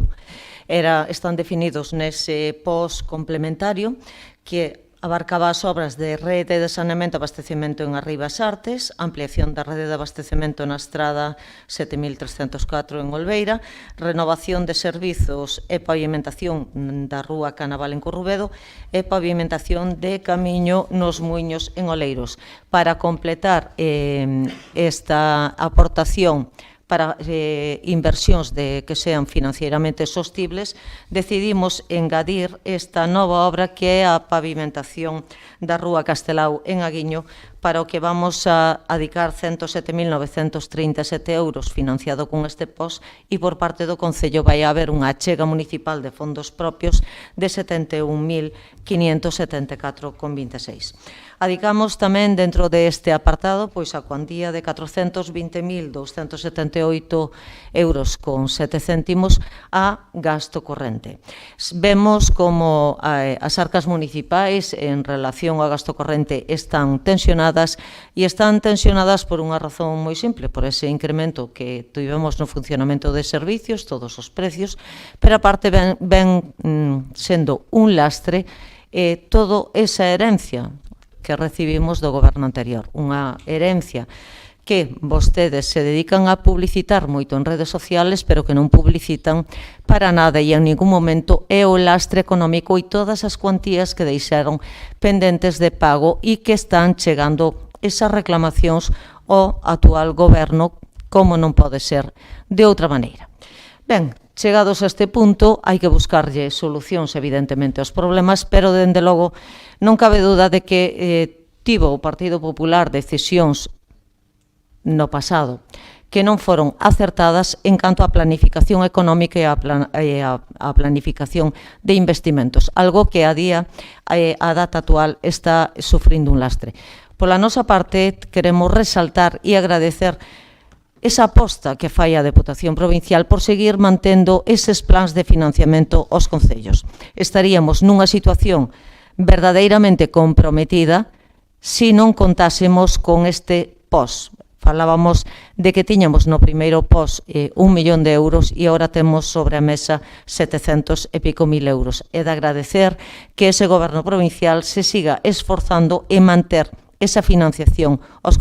Están definidos nese POS complementario que abarcaba as obras de rede de saneamento e abastecemento en Arribas Artes, ampliación da rede de abastecemento na estrada 7.304 en Olveira, renovación de servizos e pavimentación da Rúa Canaval en Corrubedo e pavimentación de camiño nos Muiños en Oleiros. Para completar esta aportación para inversións que sean financieramente sostibles, decidimos engadir esta nova obra que é a pavimentación da Rúa Castelao en Aguiño, para o que vamos a adicar 107.937 euros financiado con este POS e por parte do Concello vai haber unha achega municipal de fondos propios de 71.574,26. Adicamos tamén dentro deste apartado pois a cuantía de 420.278 euros con 7 céntimos a gasto corrente. Vemos como as arcas municipais en relación ao gasto corrente están tensionadas e están tensionadas por unha razón moi simple, por ese incremento que tivemos no funcionamento de servicios, todos os precios, pero aparte ven sendo un lastre toda esa herencia que recibimos do goberno anterior, unha herencia que vostedes se dedican a publicitar moito en redes sociales, pero que non publicitan para nada e en ningún momento é o lastre económico e todas as cuantías que deixaron pendentes de pago e que están chegando esas reclamacións ao actual goberno, como non pode ser de outra maneira. Ben, chegados a este punto, hai que buscarlle solucións, evidentemente, aos problemas, pero, dende logo, non cabe duda de que tivo o Partido Popular decisións no pasado que non foron acertadas en canto á planificación económica e á planificación de investimentos, algo que a data actual está sufrindo un lastre. Pola nosa parte, queremos resaltar e agradecer esa aposta que fai a Deputación Provincial por seguir mantendo eses plans de financiamento aos concellos. Estaríamos nunha situación verdadeiramente comprometida se non contásemos con este POS. Falábamos de que tiñamos no primeiro POS 1 millón de euros e agora temos sobre a mesa 700 e pico mil euros. É de agradecer que ese Goberno provincial se siga esforzando en manter esa financiación aos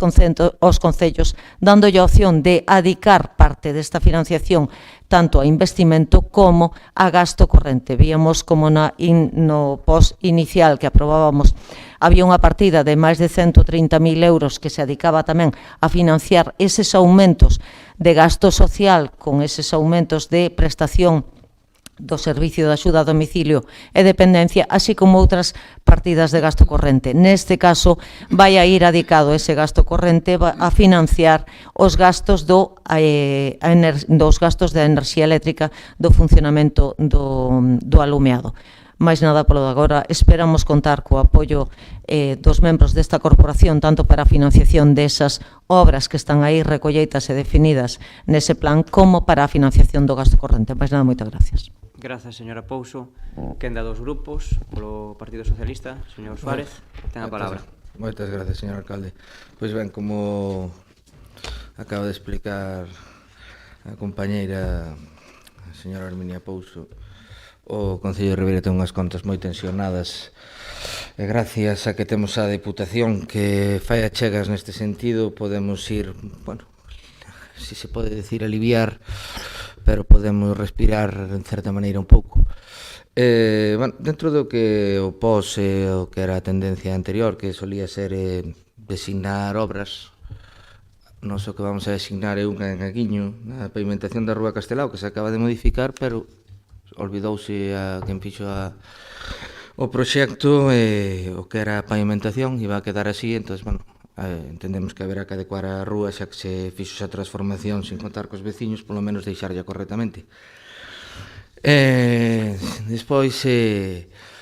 concellos, dándolle a opción de adicar parte desta financiación tanto a investimento como a gasto corrente. Víamos como no POS inicial que aprobábamos había unha partida de máis de 130.000 euros que se adicaba tamén a financiar eses aumentos de gasto social con eses aumentos de prestación do Servicio de Axuda a Domicilio e Dependencia, así como outras partidas de gasto corrente. Neste caso, vai a ir adicado ese gasto corrente a financiar os gastos dos gastos da enerxía eléctrica do funcionamento do alumeado. Mais nada polo de agora, esperamos contar co apoio dos membros desta corporación tanto para a financiación desas obras que están aí recolleitas e definidas nese plan como para a financiación do gasto corrente. Mais nada, moitas gracias. Grazas, señora Pouso. Quenda dos grupos, polo Partido Socialista, señor Suárez, ten a palabra. Moitas gracias, señor alcalde. Pois ben, como acaba de explicar a compañeira, a señora Arminia Pouso, o Concello de Ribeira ten unhas contas moi tensionadas e gracias a que temos a Deputación que fai achegas neste sentido podemos ir, bueno, si se pode decir aliviar, pero podemos respirar en certa maneira un pouco. Bueno, dentro do que o POS e o que era a tendencia anterior, que solía ser designar obras, nós o que vamos a designar é unha en Aguiño, a pavimentación da Rúa Castelao, que se acaba de modificar, pero olvidouse a quen fixo o proxecto o que era a pavimentación, iba a quedar así, entón, bueno, entendemos que haberá que adecuar a rúa xa que se fixo esa transformación sin contar cos veciños, polo menos deixarlla correctamente. Despois,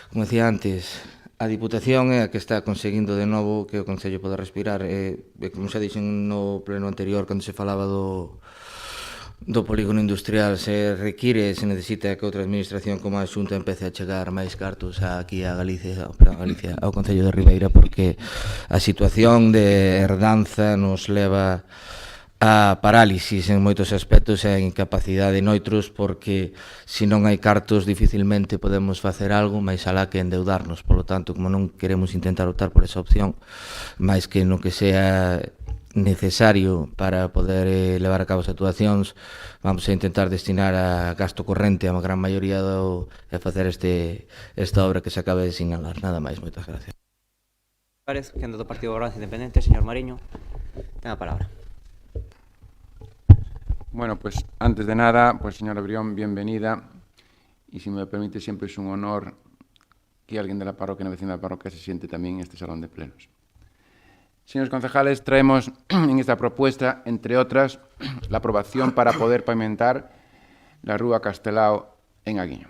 como decía antes, a Diputación é a que está conseguindo de novo que o Concello poda respirar. Como xa dixen no pleno anterior, cando se falaba do polígono industrial, se require, se necesita que outra administración como a Xunta empece a chegar máis cartos aquí a Galicia, ao Concello de Ribeira, porque a situación de herdanza nos leva a parálisis en moitos aspectos e a incapacidade noutros, porque se non hai cartos dificilmente podemos facer algo máis alá que endeudarnos. Por lo tanto, como non queremos intentar optar por esa opción, máis que no que sea necesario para poder levar a cabo as actuacións, vamos a intentar destinar a gasto corrente a gran maioría e facer esta obra que se acaba de sinalar. Nada máis, moitas gracias. Suárez, quenda do Partido Avance Independente, señor Mariño, ten a palabra. Bueno, pues antes de nada, pues señora Brión, bienvenida. Y si me permite, siempre es un honor que alguien de la parroquia, una vecina de la parroquia, se siente también en este salón de plenos. Señores concejales, traemos en esta propuesta, entre otras, la aprobación para poder pavimentar la Rúa Castelao en Aguiño.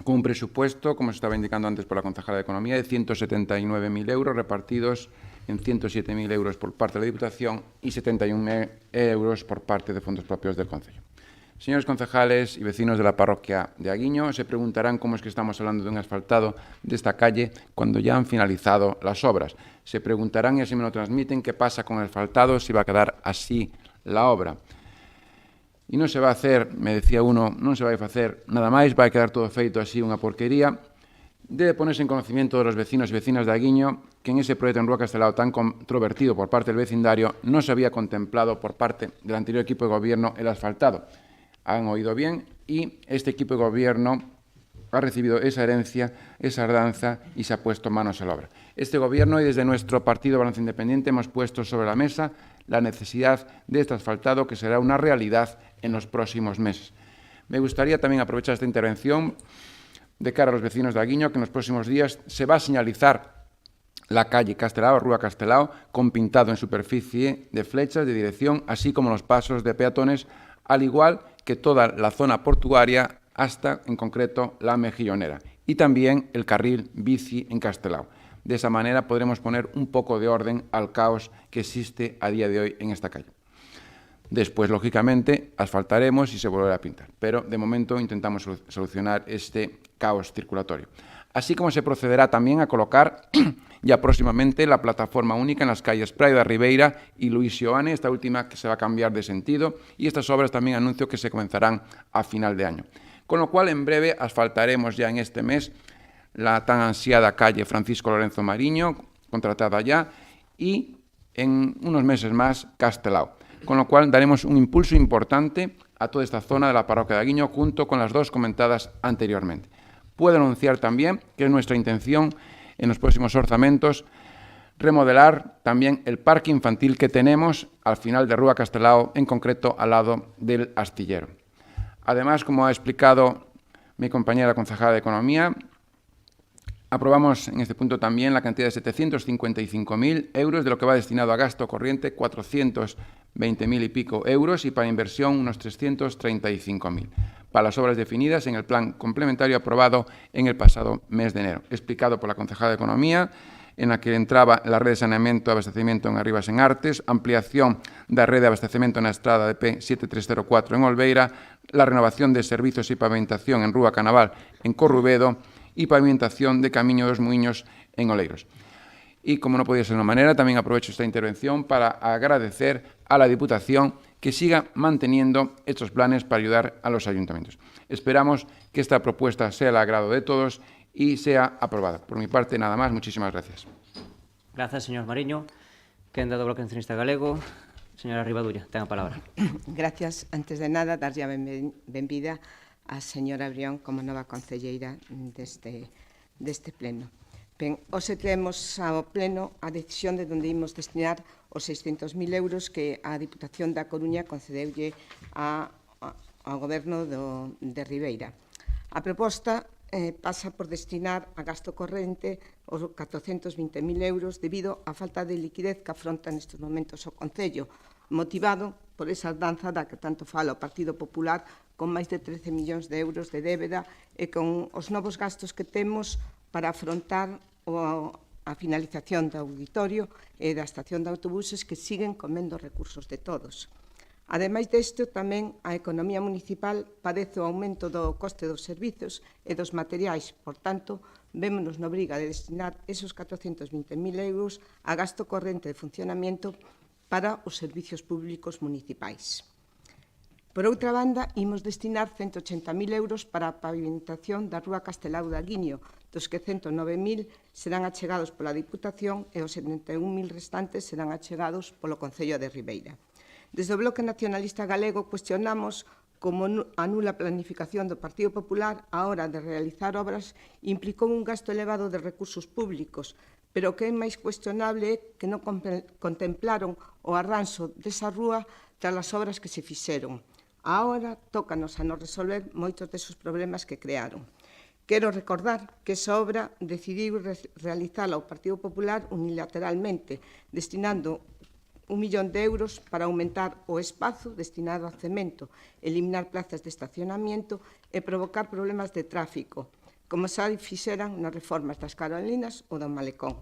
Con un presupuesto, como se estaba indicando antes por la concejala de Economía, de 179.000 euros repartidos en 107.000 euros por parte de la Diputación y 71.000 euros por parte de fondos propios del Concello. Señores concejales y vecinos de la parroquia de Aguiño, se preguntarán cómo es que estamos hablando de un asfaltado de esta calle cuando ya han finalizado las obras. Se preguntarán, y así me lo transmiten, qué pasa con el asfaltado, si va a quedar así la obra. Y non se va a hacer, me decía uno, non se vai a facer nada máis, vai quedar todo feito así unha porquería. Debe ponerse en conocimiento de los vecinos y vecinas de Aguiño que en ese proyecto en Rúa Castelao tan controvertido por parte del vecindario no se había contemplado por parte del anterior equipo de gobierno el asfaltado. Han oído bien y este equipo de gobierno ha recibido esa herencia, esa herdanza y se ha puesto manos a la obra. Este gobierno y desde nuestro Partido Balance Independiente hemos puesto sobre la mesa la necesidad de este asfaltado que será una realidad en los próximos meses. Me gustaría también aprovechar esta intervención de cara a los vecinos de Aguiño que en los próximos días se va a señalizar la calle Castelao, Rúa Castelao, con pintado en superficie de flechas de dirección, así como los pasos de peatones, al igual que toda la zona portuaria hasta, en concreto, la Mejillonera y también el carril bici en Castelao. De esa manera podremos poner un poco de orden al caos que existe a día de hoy en esta calle. Después, lógicamente, asfaltaremos y se volverá a pintar. Pero, de momento, intentamos solucionar este caos circulatorio. Así como se procederá también a colocar ya próximamente la plataforma única en las calles Praia da Ribeira y Luis Ioane, esta última que se va a cambiar de sentido, y estas obras también anuncio que se comenzarán a final de año. Con lo cual, en breve, asfaltaremos ya en este mes la tan ansiada calle Francisco Lorenzo Mariño, contratada ya, y en unos meses más Castelao. Con lo cual, daremos un impulso importante a toda esta zona de la parroquia de Aguiño, junto con las dos comentadas anteriormente. Puedo anunciar también que es nuestra intención en los próximos orzamentos remodelar también el parque infantil que tenemos al final de Rúa Castelao, en concreto al lado del astillero. Además, como ha explicado mi compañera concejala de Economía, aprobamos en este punto también la cantidad de 755.000 euros, de lo que va destinado a gasto corriente 420.000 y pico euros, y para inversión unos 335.000, para las obras definidas en el plan complementario aprobado en el pasado mes de enero, explicado por la concejala de Economía, en la que entraba la red de saneamiento e abastecimiento en Arribas en Artes, ampliación da rede de abastecemento na estrada de P7304 en Olveira, la renovación de servizos e pavimentación en Rúa Canaval en Corrubedo e pavimentación de Camiño dos Muiños en Oleiros. Y, como no podía ser de una manera, también aprovecho esta intervención para agradecer a la Diputación que siga manteniendo estos planes para ayudar a los ayuntamientos. Esperamos que esta propuesta sea el agrado de todos y sea aprobada. Por mi parte, nada más. Muchísimas gracias. Gracias, señor Mariño. Quenda do Bloque Nacionalista Galego. Señora Rivadulla, ten a palabra. Gracias. Antes de nada, darlle a benvida a señora Brión como nova concelleira deste pleno. Ben, hoxe temos ao pleno a decisión de onde imos destinar os 600.000 euros que a Diputación da Coruña concedeulle ao Goberno de Ribeira. A proposta pasa por destinar a gasto corrente os 420.000 euros debido á falta de liquidez que afronta nestes momentos o Concello, motivado por esa danza da que tanto fala o Partido Popular, con máis de 13 millóns de euros de débeda e con os novos gastos que temos para afrontar a finalización do auditorio e da estación de autobuses que siguen comendo recursos de todos. Ademais desto, tamén a economía municipal padece o aumento do coste dos servizos e dos materiais. Por tanto, vémonos na obriga de destinar esos 420.000 euros a gasto corrente de funcionamento para os servizos públicos municipais. Por outra banda, imos destinar 180.000 euros para a pavimentación da Rúa Castelao de Aguiño, dos que 109.000 serán achegados pola Diputación e os 71.000 restantes serán achegados polo Concello de Ribeira. Desde o Bloque Nacionalista Galego cuestionamos como a nula planificación do Partido Popular a hora de realizar obras implicou un gasto elevado de recursos públicos, pero o que é máis cuestionable é que non contemplaron o arranxo desa rúa tras as obras que se fixeron. Ahora tócanos a nos resolver moitos desos problemas que crearon. Quero recordar que esa obra decidiu realizala o Partido Popular unilateralmente, destinando 1 millón de euros para aumentar o espazo destinado a cemento, eliminar plazas de estacionamiento e provocar problemas de tráfico, como xa fixeran nas reformas das Carolinas ou do Malecón.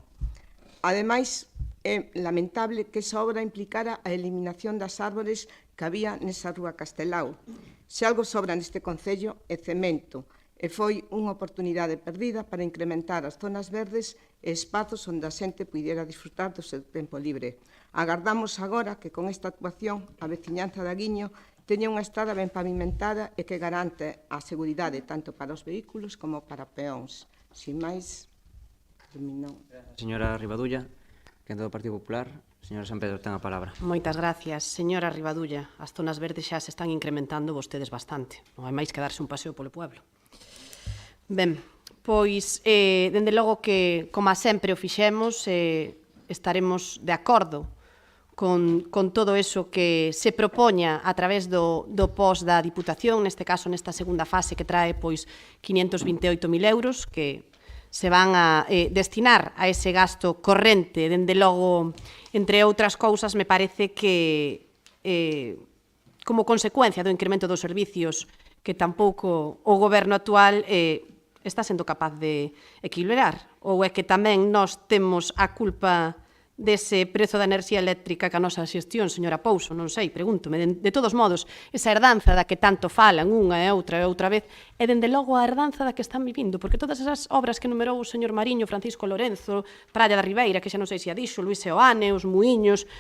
Ademais, é lamentable que esa obra implicara a eliminación das árbores que había nesa Rúa Castelao. Se algo sobra neste Concello é cemento, e foi unha oportunidade perdida para incrementar as zonas verdes e espazos onde a xente puidera disfrutar do seu tempo libre. Agardamos agora que con esta actuación a veciñanza de Aguiño teña unha estrada ben pavimentada e que garante a seguridade tanto para os vehículos como para peóns. Sin máis, terminou. Señora Rivadulla, quenda do Partido Popular. Señora San Pedro, ten a palabra. Moitas gracias. Señora Rivadulla, as zonas verdes xa se están incrementando vostedes bastante. Non hai máis que darse un paseo polo pueblo. Ben, pois, dende logo que, como sempre o fixemos, estaremos de acordo con todo eso que se propoña a través do POS da Diputación, neste caso, nesta segunda fase que trae pois 528.000 euros, que se van a destinar a ese gasto corrente. Dende logo, entre outras cousas, me parece que como consecuencia do incremento dos servicios que tampouco o goberno actual está sendo capaz de equilibrar? Ou é que tamén nós temos a culpa dese prezo da enerxía eléctrica que a nosa xestión, señora Pouso, non sei, pregúntome. De todos modos, esa herdanza da que tanto falan unha e outra vez, é dende logo a herdanza da que están vivindo, porque todas esas obras que numerou o señor Mariño, Francisco Lorenzo, Praia da Ribeira, que xa non sei se a dixo, Luis Seoane, os Muiños,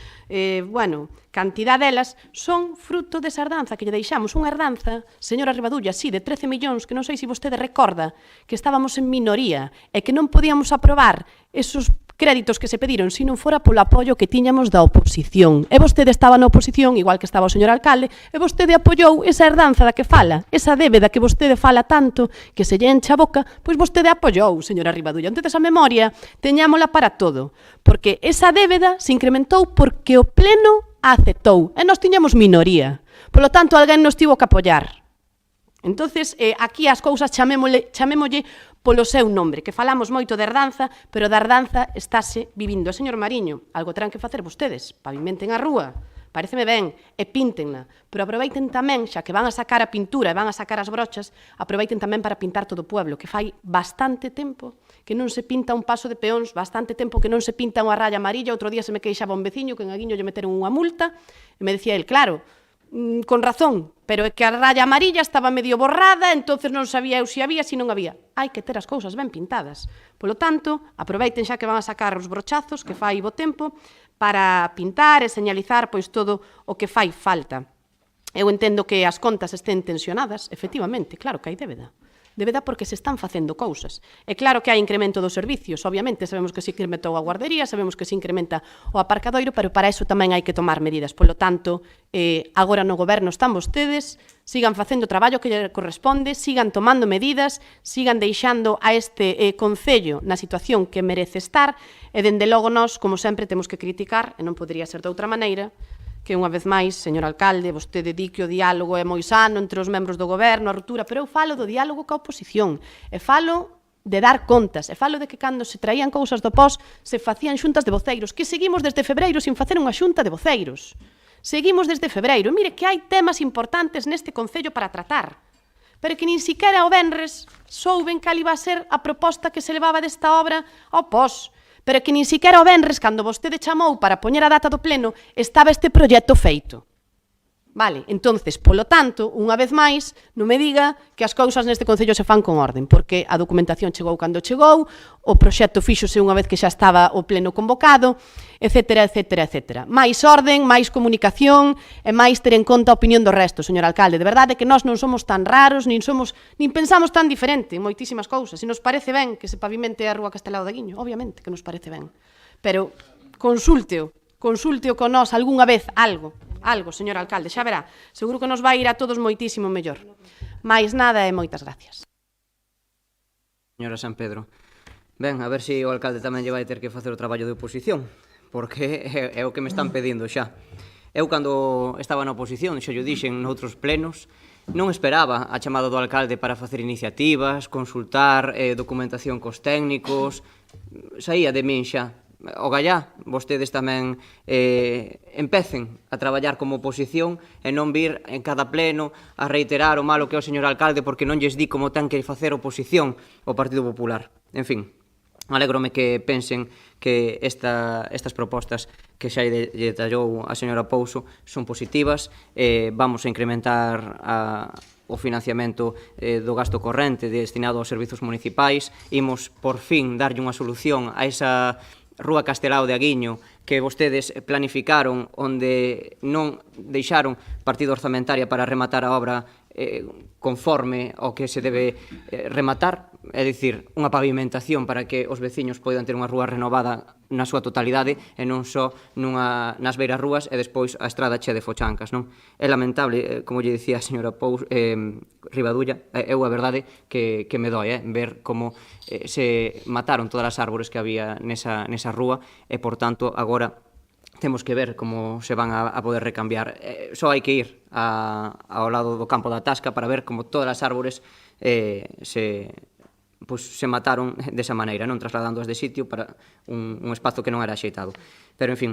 bueno, cantidad delas, son fruto desa herdanza que lle deixamos. Unha herdanza, señora Rivadulla, sí, de 13 millóns, que non sei se vostede recorda, que estábamos en minoría e que non podíamos aprobar esos créditos que se pediron se non fora polo apoio que tiñamos da oposición. E vostede estaba na oposición, igual que estaba o señor alcalde, e vostede apoiou esa herdanza da que fala, esa débeda que vostede fala tanto, que se lle encha a boca, pois vostede apoiou, señora Rivadulla. Entón, esa memoria, teñámola para todo, porque esa débeda se incrementou porque o pleno a aceptou, e nós tiñamos minoría. Polo tanto, alguén nos tivo que apoiar. Entonces, aquí as cousas chamémolle polo seu nombre, que falamos moito de herdanza, pero da herdanza estáse vivindo. Señor Mariño, algo terán que facer vostedes, pavimenten a rúa, pareceme ben, e píntenla, pero aproveiten tamén, xa que van a sacar a pintura e van a sacar as brochas, aproveiten tamén para pintar todo o pueblo, que fai bastante tempo que non se pinta un paso de peóns, bastante tempo que non se pinta unha raya amarilla. Outro día se me queixaba un veciño que en Aguiño lle meteron unha multa, e me decía el, claro, con razón, pero é que a raya amarilla estaba medio borrada, entonces non sabía eu se había, se non había. Hai que ter as cousas ben pintadas. Polo tanto, aproveiten xa que van a sacar os brochazos, que fai bo tempo, para pintar e señalizar pois todo o que fai falta. Eu entendo que as contas estén tensionadas, efectivamente, claro que hai débeda. Débeda porque se están facendo cousas. É claro que hai incremento dos servicios, obviamente sabemos que se incrementou a guardería, sabemos que se incrementa o aparcadoiro, pero para iso tamén hai que tomar medidas. Polo tanto, agora no goberno están vostedes, sigan facendo o traballo que lle corresponde, sigan tomando medidas, sigan deixando a este concello na situación que merece estar, e dende logo nós, como sempre, temos que criticar, e non podería ser de outra maneira, que unha vez máis, señor alcalde, vostede di que o diálogo é moi sano entre os membros do goberno, a ruptura, pero eu falo do diálogo coa oposición, e falo de dar contas, e falo de que cando se traían cousas do pós se facían xuntas de voceiros, que seguimos desde febreiro sin facer unha xunta de voceiros. Seguimos desde febreiro. Mire que hai temas importantes neste concello para tratar, pero que nin siquiera o venres souben cal iba a ser a proposta que se levaba desta obra ao pós, pero que nin siquiera o venres, cando vostede chamou para poñer a data do pleno, estaba este proxecto feito. Vale, entonces, polo tanto, unha vez máis, non me diga que as cousas neste concello se fan con orden, porque a documentación chegou cando chegou, o proxecto fíxose unha vez que xa estaba o pleno convocado, etcétera, etcétera, etcétera. Mais orden, máis comunicación e máis ter en conta a opinión do resto, señor alcalde. De verdade que nós non somos tan raros, nin pensamos tan diferente en moitísimas cousas. Se nos parece ben que se pavimente a rúa Castelao de Aguiño, obviamente que nos parece ben. Pero consúlteo con nós algunha vez algo, señor alcalde, xa verá. Seguro que nos vai ir a todos moitísimo mellor. Mais nada e moitas gracias. Señora San Pedro, ben, a ver se o alcalde tamén lle vai ter que facer o traballo de oposición, porque é o que me están pedindo xa. Eu, cando estaba na oposición, xa yo dixen noutros plenos, non esperaba a chamada do alcalde para facer iniciativas, consultar documentación cos técnicos, saía de min xa. O gallá, vostedes tamén empecen a traballar como oposición e non vir en cada pleno a reiterar o malo que é o señor alcalde porque non lles di como ten que facer oposición o Partido Popular. En fin, alégrome que pensen que estas propostas que xa lle detallou a señora Pouso son positivas. Vamos a incrementar o financiamento do gasto corrente destinado aos servizos municipais. Imos, por fin, darlle unha solución a esa Rúa Castelao de Aguiño que vostedes planificaron, onde non deixaron partida orzamentaria para rematar a obra conforme ao que se debe rematar, é dicir, unha pavimentación para que os veciños poidan ter unha rúa renovada na súa totalidade e non só nas beiras rúas e despois a estrada chea de fochancas, non? É lamentable, como lle dicía a señora Rivadulla, eu a verdade que me doi, ver como se mataron todas as árbores que había nesa rúa e, por tanto, agora temos que ver como se van a poder recambiar. Só hai que ir ao lado do campo da Tasca para ver como todas as árbores se mataron desa maneira, non trasladándoas de sitio para un espazo que non era axeitado. Pero, en fin,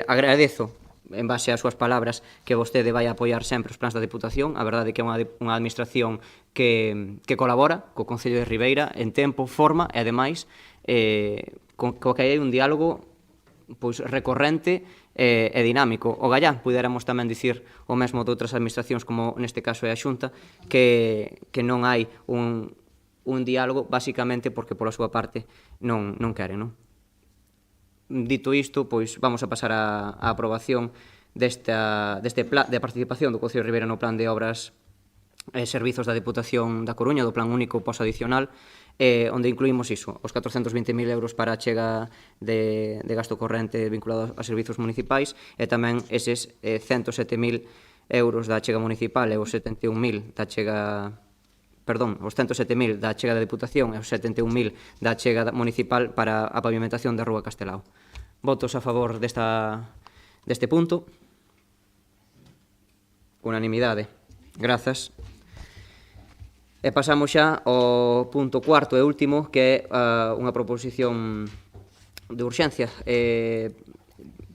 agradezo en base ás súas palabras, que vostede vai apoiar sempre os plans da Deputación. A verdade é que é unha administración que colabora co Concello de Ribeira en tempo, forma e, ademais, co que hai un diálogo recorrente e dinámico. O gallá, puderamos tamén dicir o mesmo de outras administracións, como neste caso é a Xunta, que non hai un diálogo, basicamente porque pola súa parte non queren, non? Dito isto, pois vamos a pasar á aprobación deste plan de participación do Concello de Ribeira no plan de obras e servizos da Deputación da Coruña, do plan único posadicional, onde incluímos iso, os 420.000 euros para a chega de gasto corrente vinculado a servizos municipais e tamén eses 107.000 euros da chega municipal e os 71.000 da chega... Perdón, os 107.000 da chega da Deputación e os 71.000 da chega municipal para a pavimentación da Rúa Castelao. Votos a favor deste punto. Unanimidade. Grazas. E pasamos xa ao punto cuarto e último, que é unha proposición de urxencia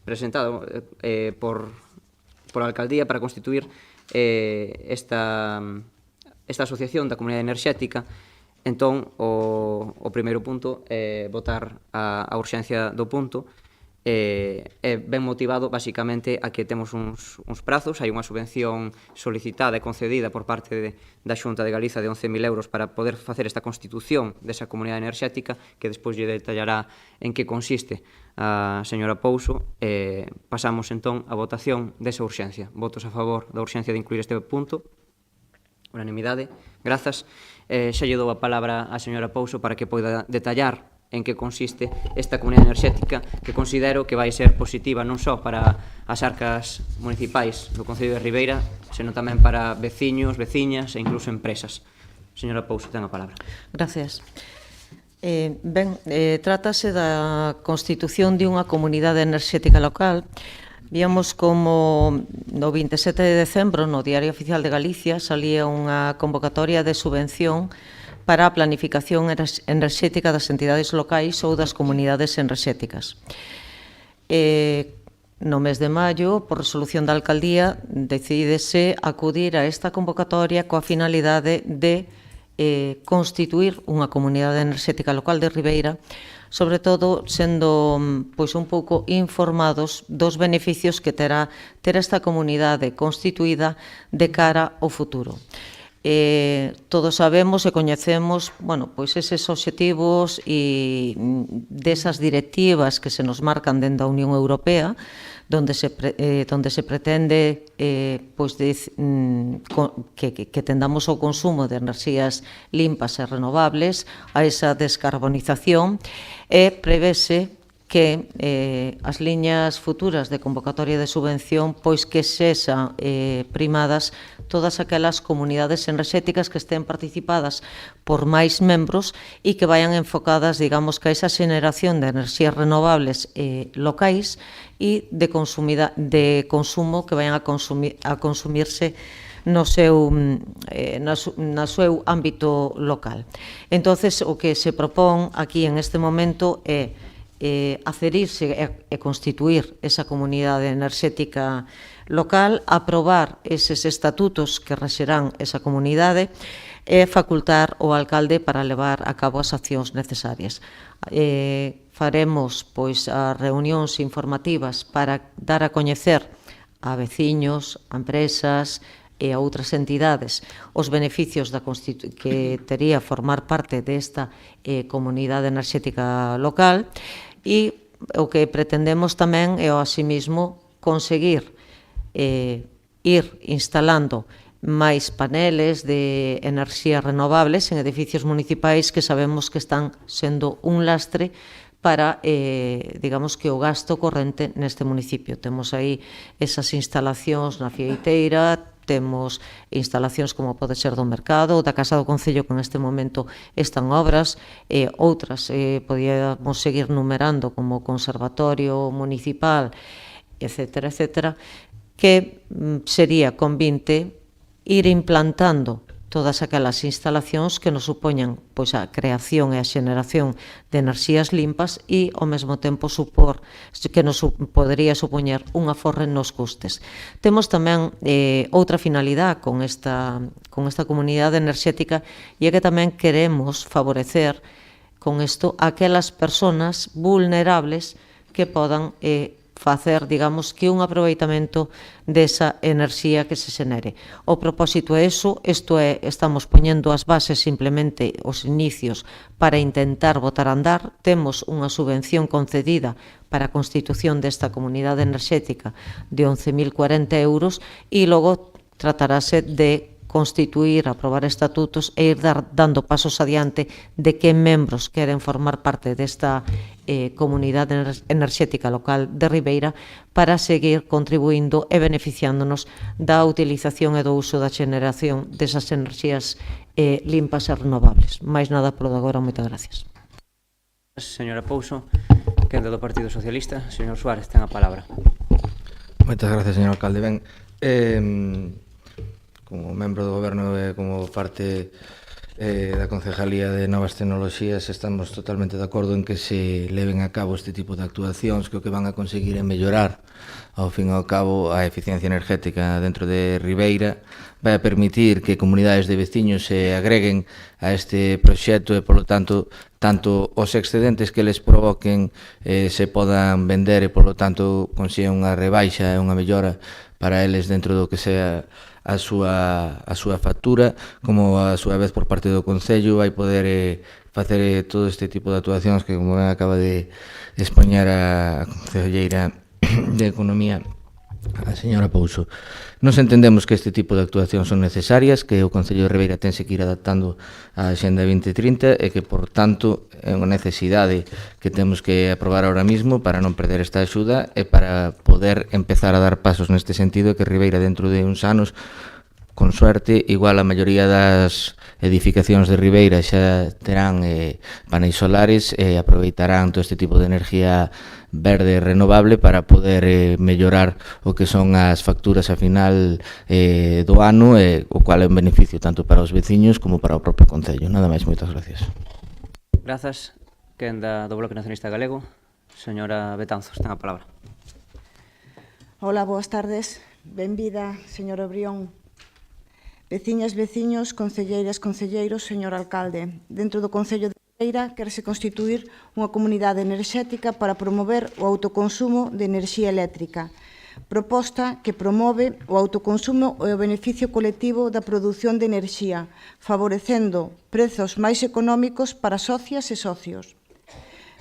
presentada por a Alcaldía para constituir esta asociación da comunidade enerxética. Entón, o primeiro punto é votar a urxencia do punto. É ben motivado, basicamente, a que temos uns prazos. Hai unha subvención solicitada e concedida por parte da Xunta de Galiza de 11.000 euros para poder facer esta constitución desa comunidade enerxética, que despois lle detallará en que consiste a señora Pouso. Pasamos, entón, a votación desa urxencia. Votos a favor da urxencia de incluir este punto. Unanimidade. Grazas. Xa lle dou a palabra á señora Pouso para que poida detallar en que consiste esta comunidade enerxética, que considero que vai ser positiva non só para as arcas municipais do Concello de Ribeira, senón tamén para veciños, veciñas e incluso empresas. Señora Pouso, ten a palabra. Gracias. Trátase da constitución de unha comunidade enerxética local. Víamos como no 27 de decembro, no Diario Oficial de Galicia, salía unha convocatoria de subvención para a planificación enerxética das entidades locais ou das comunidades enerxéticas. No mes de maio, por resolución da Alcaldía, decidese acudir a esta convocatoria coa finalidade de constituir unha comunidade enerxética local de Ribeira, sobre todo sendo pois un pouco informados dos beneficios que terá ter esta comunidade constituída de cara ao futuro. Todos sabemos e coñecemos, pois eses obxectivos e desas directivas que se nos marcan dentro da Unión Europea, donde se pretende que tendamos o consumo de enerxías limpas e renovables, a esa descarbonización, e prevese que as liñas futuras de convocatoria de subvención pois que sexan primadas todas aquelas comunidades enerxéticas que estén participadas por máis membros e que vayan enfocadas, digamos, que a esa xeneración de enerxías renovables locais e de consumo que vayan a consumirse no seu ámbito local. Entonces, o que se propón aquí en este momento é adherirse e constituir esa comunidade enerxética local, aprobar eses estatutos que rexerán esa comunidade e facultar o alcalde para levar a cabo as accións necesarias. Faremos pois as reunións informativas para dar a coñecer a veciños, a empresas e a outras entidades os beneficios que tería formar parte desta comunidade enerxética local. E o que pretendemos tamén é, asimismo, conseguir ir instalando máis paneles de enerxías renovables en edificios municipais que sabemos que están sendo un lastre para, digamos, que o gasto corrente neste municipio. Temos aí esas instalacións na Fieiteira, temos instalacións como pode ser do Mercado ou da Casa do Concello, que neste momento están obras, outras podíamos seguir numerando como o Conservatorio Municipal, etcétera, etcétera, que sería convinte ir implantando todas aquelas instalacións que nos supoñan pois, a creación e a xeneración de enerxías limpas e, ao mesmo tempo, que nos podería supoñer un aforre nos custes. Temos tamén outra finalidade con esta comunidade enerxética e é que tamén queremos favorecer con isto aquelas persoas vulnerables que podan facer, digamos, que un aproveitamento desa enerxía que se xenere. O propósito é iso, isto é, estamos poñendo as bases simplemente os inicios para intentar botar a andar. Temos unha subvención concedida para a constitución desta comunidade enerxética de 11.040 euros e logo tratarase de constituir, aprobar estatutos e ir dando pasos adiante de que membros queren formar parte desta comunidade enerxética local de Ribeira para seguir contribuindo e beneficiándonos da utilización e do uso da xeneración desas enerxías limpas e renovables. Mais nada polo de agora, moitas gracias. Señora Pouso, quenda do Partido Socialista. Señor Suárez, ten a palabra. Moitas gracias, señor alcalde. Ben, como membro do goberno e como parte da Concejalía de Novas Tecnoloxías, estamos totalmente de acordo en que se leven a cabo este tipo de actuacións que o que van a conseguir é mellorar ao fin e ao cabo a eficiencia energética dentro de Ribeira, vai a permitir que comunidades de veciños se agreguen a este proxecto e, polo tanto, os excedentes que les provoquen se podan vender e, polo tanto, consigan unha rebaixa e unha mellora para eles dentro do que sea a súa factura, como a súa vez por parte do Concello vai poder facer todo este tipo de actuacións que, como acaba de expoñer a concelleira de Economía, a señora Pouso. Nos entendemos que este tipo de actuacións son necesarias, que o Concello de Ribeira tense que ir adaptando á Axenda 2030 e que, por tanto, é unha necesidade que temos que aprobar ahora mismo para non perder esta axuda e para poder empezar a dar pasos neste sentido, que Ribeira dentro de uns anos, con suerte, igual a maioría das edificacións de Ribeira xa terán paneis solares e aproveitarán todo este tipo de enerxía verde e renovable para poder mellorar o que son as facturas a final do ano, o cual é un beneficio tanto para os veciños como para o propio Concello. Nada máis, moitas gracias. Grazas. Quenda do Bloque Nacionalista Galego. Señora Betanzos, ten a palabra. Hola, boas tardes. Benvida, señor Obrión. Veciñas, veciños, concelleiras, concelleiros, señor alcalde. Dentro do Concello de Ribeira querese constituir unha comunidade enerxética para promover o autoconsumo de enerxía eléctrica. Proposta que promove o autoconsumo e o beneficio colectivo da produción de enerxía, favorecendo prezos máis económicos para socias e socios.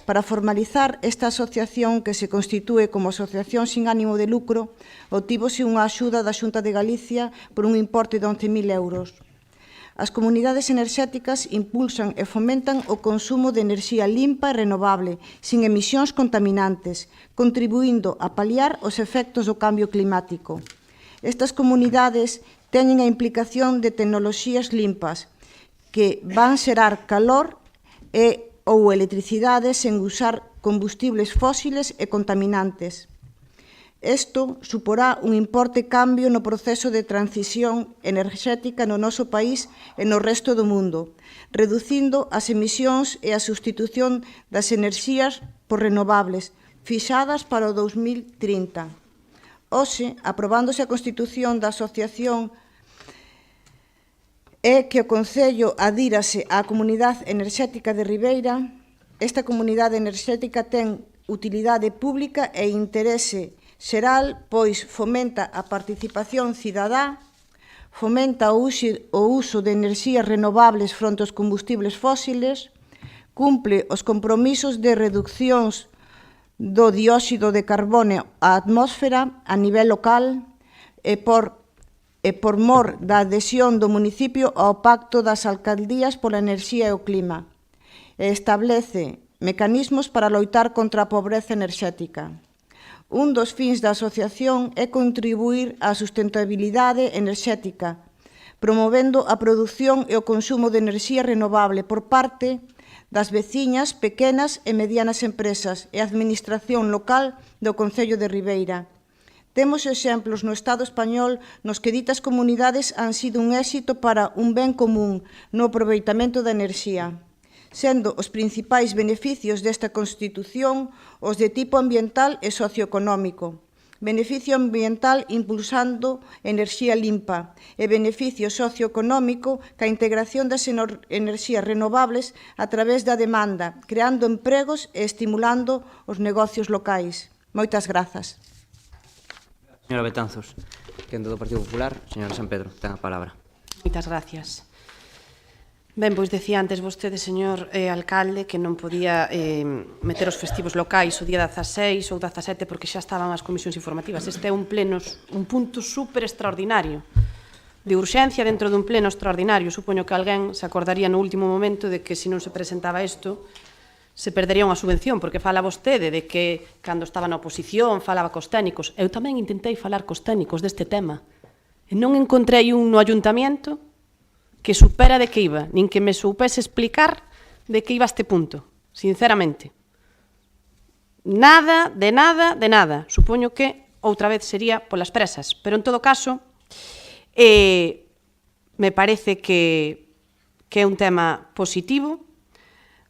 Para formalizar esta asociación que se constitúe como asociación sin ánimo de lucro, obtívose unha axuda da Xunta de Galicia por un importe de 11.000 euros. As comunidades enerxéticas impulsan e fomentan o consumo de enerxía limpa e renovable, sin emisións contaminantes, contribuindo a paliar os efectos do cambio climático. Estas comunidades teñen a implicación de tecnoloxías limpas que van xerar calor ou electricidade sen usar combustibles fósiles e contaminantes. Isto suporá un importe cambio no proceso de transición enerxética no noso país e no resto do mundo, reducindo as emisións e a sustitución das enerxías por renovables, fixadas para o 2030. Hoxe, aprobándose a constitución da asociación, é que o Concello adírase á Comunidade Enerxética de Ribeira. Esta comunidade enerxética ten utilidade pública e interese xeral, pois fomenta a participación cidadá, fomenta o uso de enerxías renovables fronte aos combustibles fósiles, cumple os compromisos de reduccións do dióxido de carbono á atmósfera a nivel local e por mor da adhesión do municipio ao Pacto das Alcaldías pola Enerxía e o Clima, e establece mecanismos para loitar contra a pobreza enerxética. Un dos fins da asociación é contribuir á sustentabilidade enerxética, promovendo a produción e o consumo de enerxía renovable por parte das veciñas, pequenas e medianas empresas e a administración local do Concello de Ribeira. Temos exemplos no Estado español nos que ditas comunidades han sido un éxito para un ben común no aproveitamento da enerxía, sendo os principais beneficios desta Constitución os de tipo ambiental e socioeconómico. Beneficio ambiental impulsando enerxía limpa e beneficio socioeconómico ca integración das enerxías renovables a través da demanda, creando empregos e estimulando os negocios locais. Moitas grazas. Señora Betanzos, quendo do Partido Popular, señora San Pedro, ten a palabra. Moitas gracias. Ben, pois decía antes vostede, señor alcalde, que non podía meter os festivos locais o día 16 ou 17 porque xa estaban as comisións informativas. Este é un punto super extraordinario de urxencia dentro dun pleno extraordinario. Supoño que alguén se acordaría no último momento de que se non se presentaba isto se perdería unha subvención, porque fala vostede de que cando estaba na oposición falaba cos técnicos. Eu tamén intentei falar cos técnicos deste tema e non encontrei un no ayuntamiento que supera de que iba, nin que me soupese explicar de que iba a este punto, sinceramente. Nada, de nada, de nada. Supoño que outra vez sería polas presas, pero en todo caso me parece que é un tema positivo.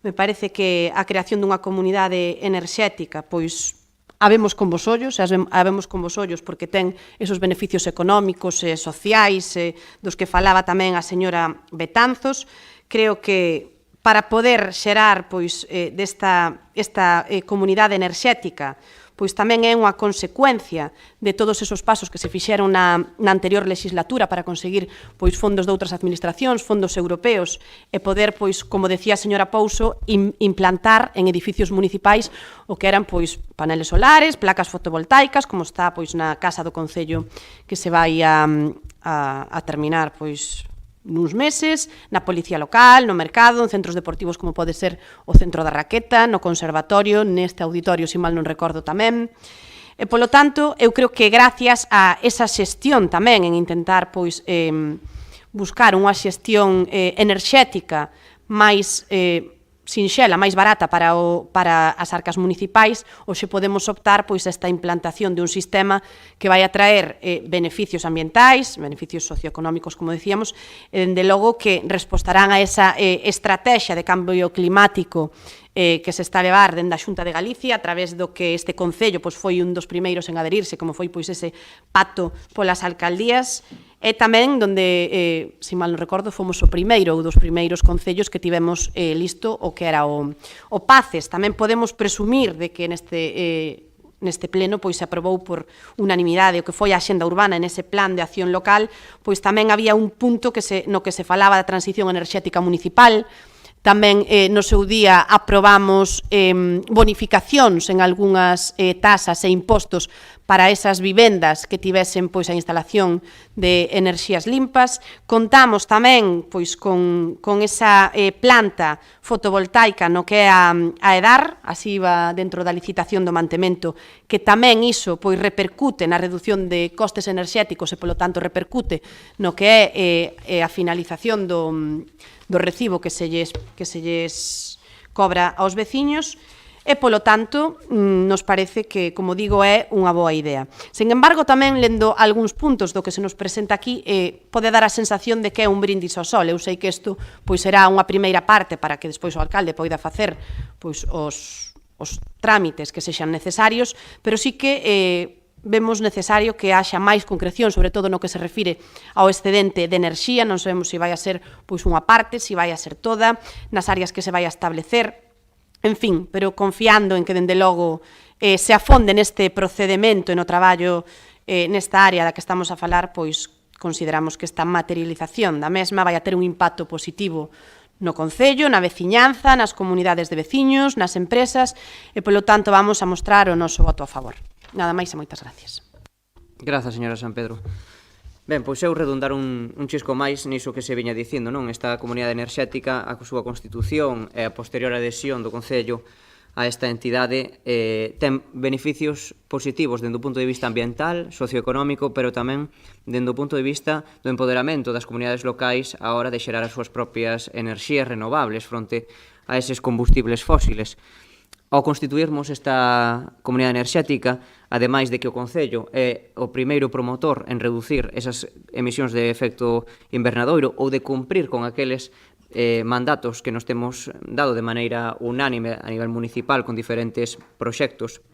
Me parece que a creación dunha comunidade enerxética, pois, habemos con vos ollos porque ten esos beneficios económicos e sociais dos que falaba tamén a señora Betanzos. Creo que para poder xerar pois, esta comunidade enerxética, pois tamén é unha consecuencia de todos esos pasos que se fixeron na anterior legislatura para conseguir pois fondos de outras administracións, fondos europeos, e poder, pois, como decía a señora Pouso, implantar en edificios municipais o que eran pois paneles solares, placas fotovoltaicas, como está pois na Casa do Concello que se vai a terminar pois nuns meses, na policía local, no mercado, en centros deportivos como pode ser o Centro da Raqueta, no Conservatorio, neste auditorio, se mal non recordo tamén. E, polo tanto, eu creo que gracias a esa xestión tamén en intentar pois buscar unha xestión enerxética máis sinxela, máis barata para as arcas municipais, hoxe podemos optar pois esta implantación de un sistema que vai a traer beneficios ambientais, beneficios socioeconómicos, como decíamos, e dende logo que respostarán a esa estrategia de cambio climático que se está a levar dende a Xunta de Galicia a través do que este Concello pois foi un dos primeiros en adherirse, como foi pois ese pacto polas alcaldías. E tamén donde, se mal non recordo, fomos o primeiro ou dos primeiros concellos que tivemos listo o que era o PACES. Tamén podemos presumir de que neste pleno pois se aprobou por unanimidade o que foi a Axenda Urbana nese plan de acción local, pois tamén había un punto no que se falaba da transición enerxética municipal. Tamén no seu día aprobamos bonificacións en algunhas tasas e impostos para esas vivendas que tivesen pois a instalación de enerxías limpas. Contamos tamén pois con esa planta fotovoltaica no que é a EDAR, así va dentro da licitación do mantemento, que tamén iso pois repercute na reducción de costes enerxéticos e polo tanto repercute no que é a finalización do recibo que se lles cobra aos veciños e, polo tanto, nos parece que, como digo, é unha boa idea. Sen embargo, tamén, lendo algúns puntos do que se nos presenta aquí, pode dar a sensación de que é un brindis ao sol. Eu sei que isto pois, será unha primeira parte para que despois o alcalde poida facer pois, os trámites que sexan necesarios, pero sí que vemos necesario que haxa máis concreción, sobre todo no que se refire ao excedente de enerxía. Non sabemos se vai a ser pois unha parte, se vai a ser toda, nas áreas que se vai a establecer, en fin, pero confiando en que, dende logo, se afonde neste procedimento e no traballo nesta área da que estamos a falar, pois consideramos que esta materialización da mesma vai a ter un impacto positivo no Concello, na veciñanza, nas comunidades de veciños, nas empresas, e, polo tanto, vamos a mostrar o noso voto a favor. Nada máis e moitas gracias. Grazas, señora San Pedro. Ben, pois eu redundar un chisco máis niso que se viña dicindo, non? Esta comunidade enerxética, a súa constitución e a posterior adhesión do Concello a esta entidade ten beneficios positivos dende o punto de vista ambiental, socioeconómico, pero tamén dende o punto de vista do empoderamento das comunidades locais á hora de xerar as súas propias enerxías renovables fronte a eses combustibles fósiles. Ao constituirmos esta comunidade enerxética, ademais de que o Concello é o primeiro promotor en reducir esas emisións de efecto invernadoiro ou de cumprir con aqueles mandatos que nos temos dado de maneira unánime a nivel municipal con diferentes proxectos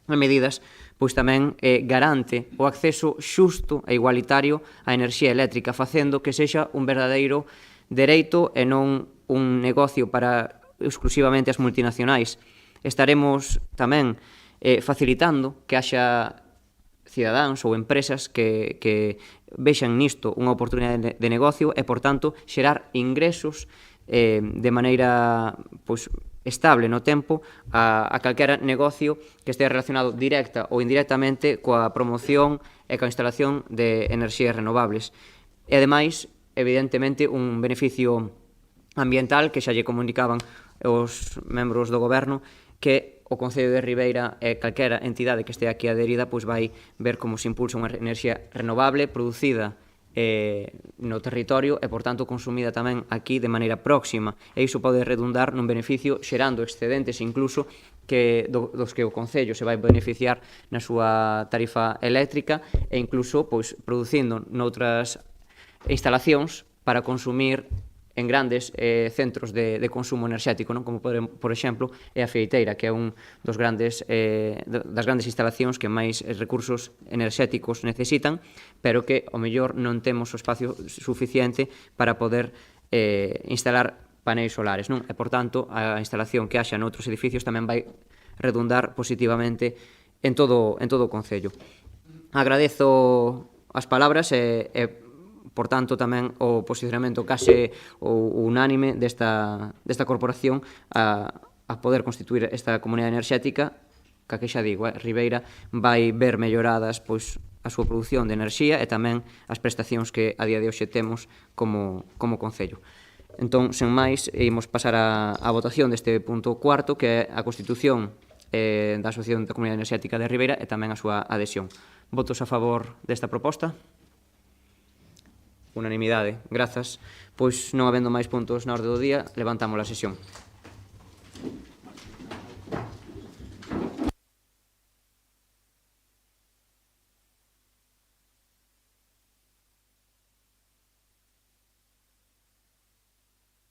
e medidas, pois tamén garante o acceso xusto e igualitario á enerxía eléctrica, facendo que sexa un verdadeiro dereito e non un negocio para exclusivamente as multinacionais. Estaremos tamén facilitando que haxa cidadáns ou empresas que vexan nisto unha oportunidade de negocio e, por tanto, xerar ingresos de maneira estable no tempo a calquera negocio que estea relacionado directa ou indirectamente coa promoción e coa instalación de enerxías renovables. E, ademais, evidentemente, un beneficio ambiental que xa lle comunicaban os membros do goberno, que o Concello de Ribeira e calquera entidade que este aquí adherida pois vai ver como se impulsa unha enerxía renovable producida no territorio e, por tanto, consumida tamén aquí de maneira próxima. E iso pode redundar nun beneficio xerando excedentes incluso dos que o Concello se vai beneficiar na súa tarifa eléctrica e incluso producindo noutras instalacións para consumir en grandes centros de consumo enerxético, como por exemplo é a Feiteira, que é un das grandes instalacións que máis recursos enerxéticos necesitan, pero que ao mellor non temos o espacio suficiente para poder instalar paneis solares, e por tanto a instalación que haxa noutros edificios tamén vai redundar positivamente en todo o Concello. Agradezo as palabras e por tanto, tamén o posicionamento case unánime desta corporación a poder constituir esta comunidade enerxética, que xa digo, Ribeira vai ver melloradas a súa produción de enerxía e tamén as prestacións que a día de hoxe temos como Concello. Entón, sen máis, imos pasar a votación deste punto cuarto, que é a constitución da Asociación da Comunidade Enerxética de Ribeira e tamén a súa adhesión. Votos a favor desta proposta? Unanimidade. Grazas. Pois non habendo máis puntos na orde do día, levantamos a sesión.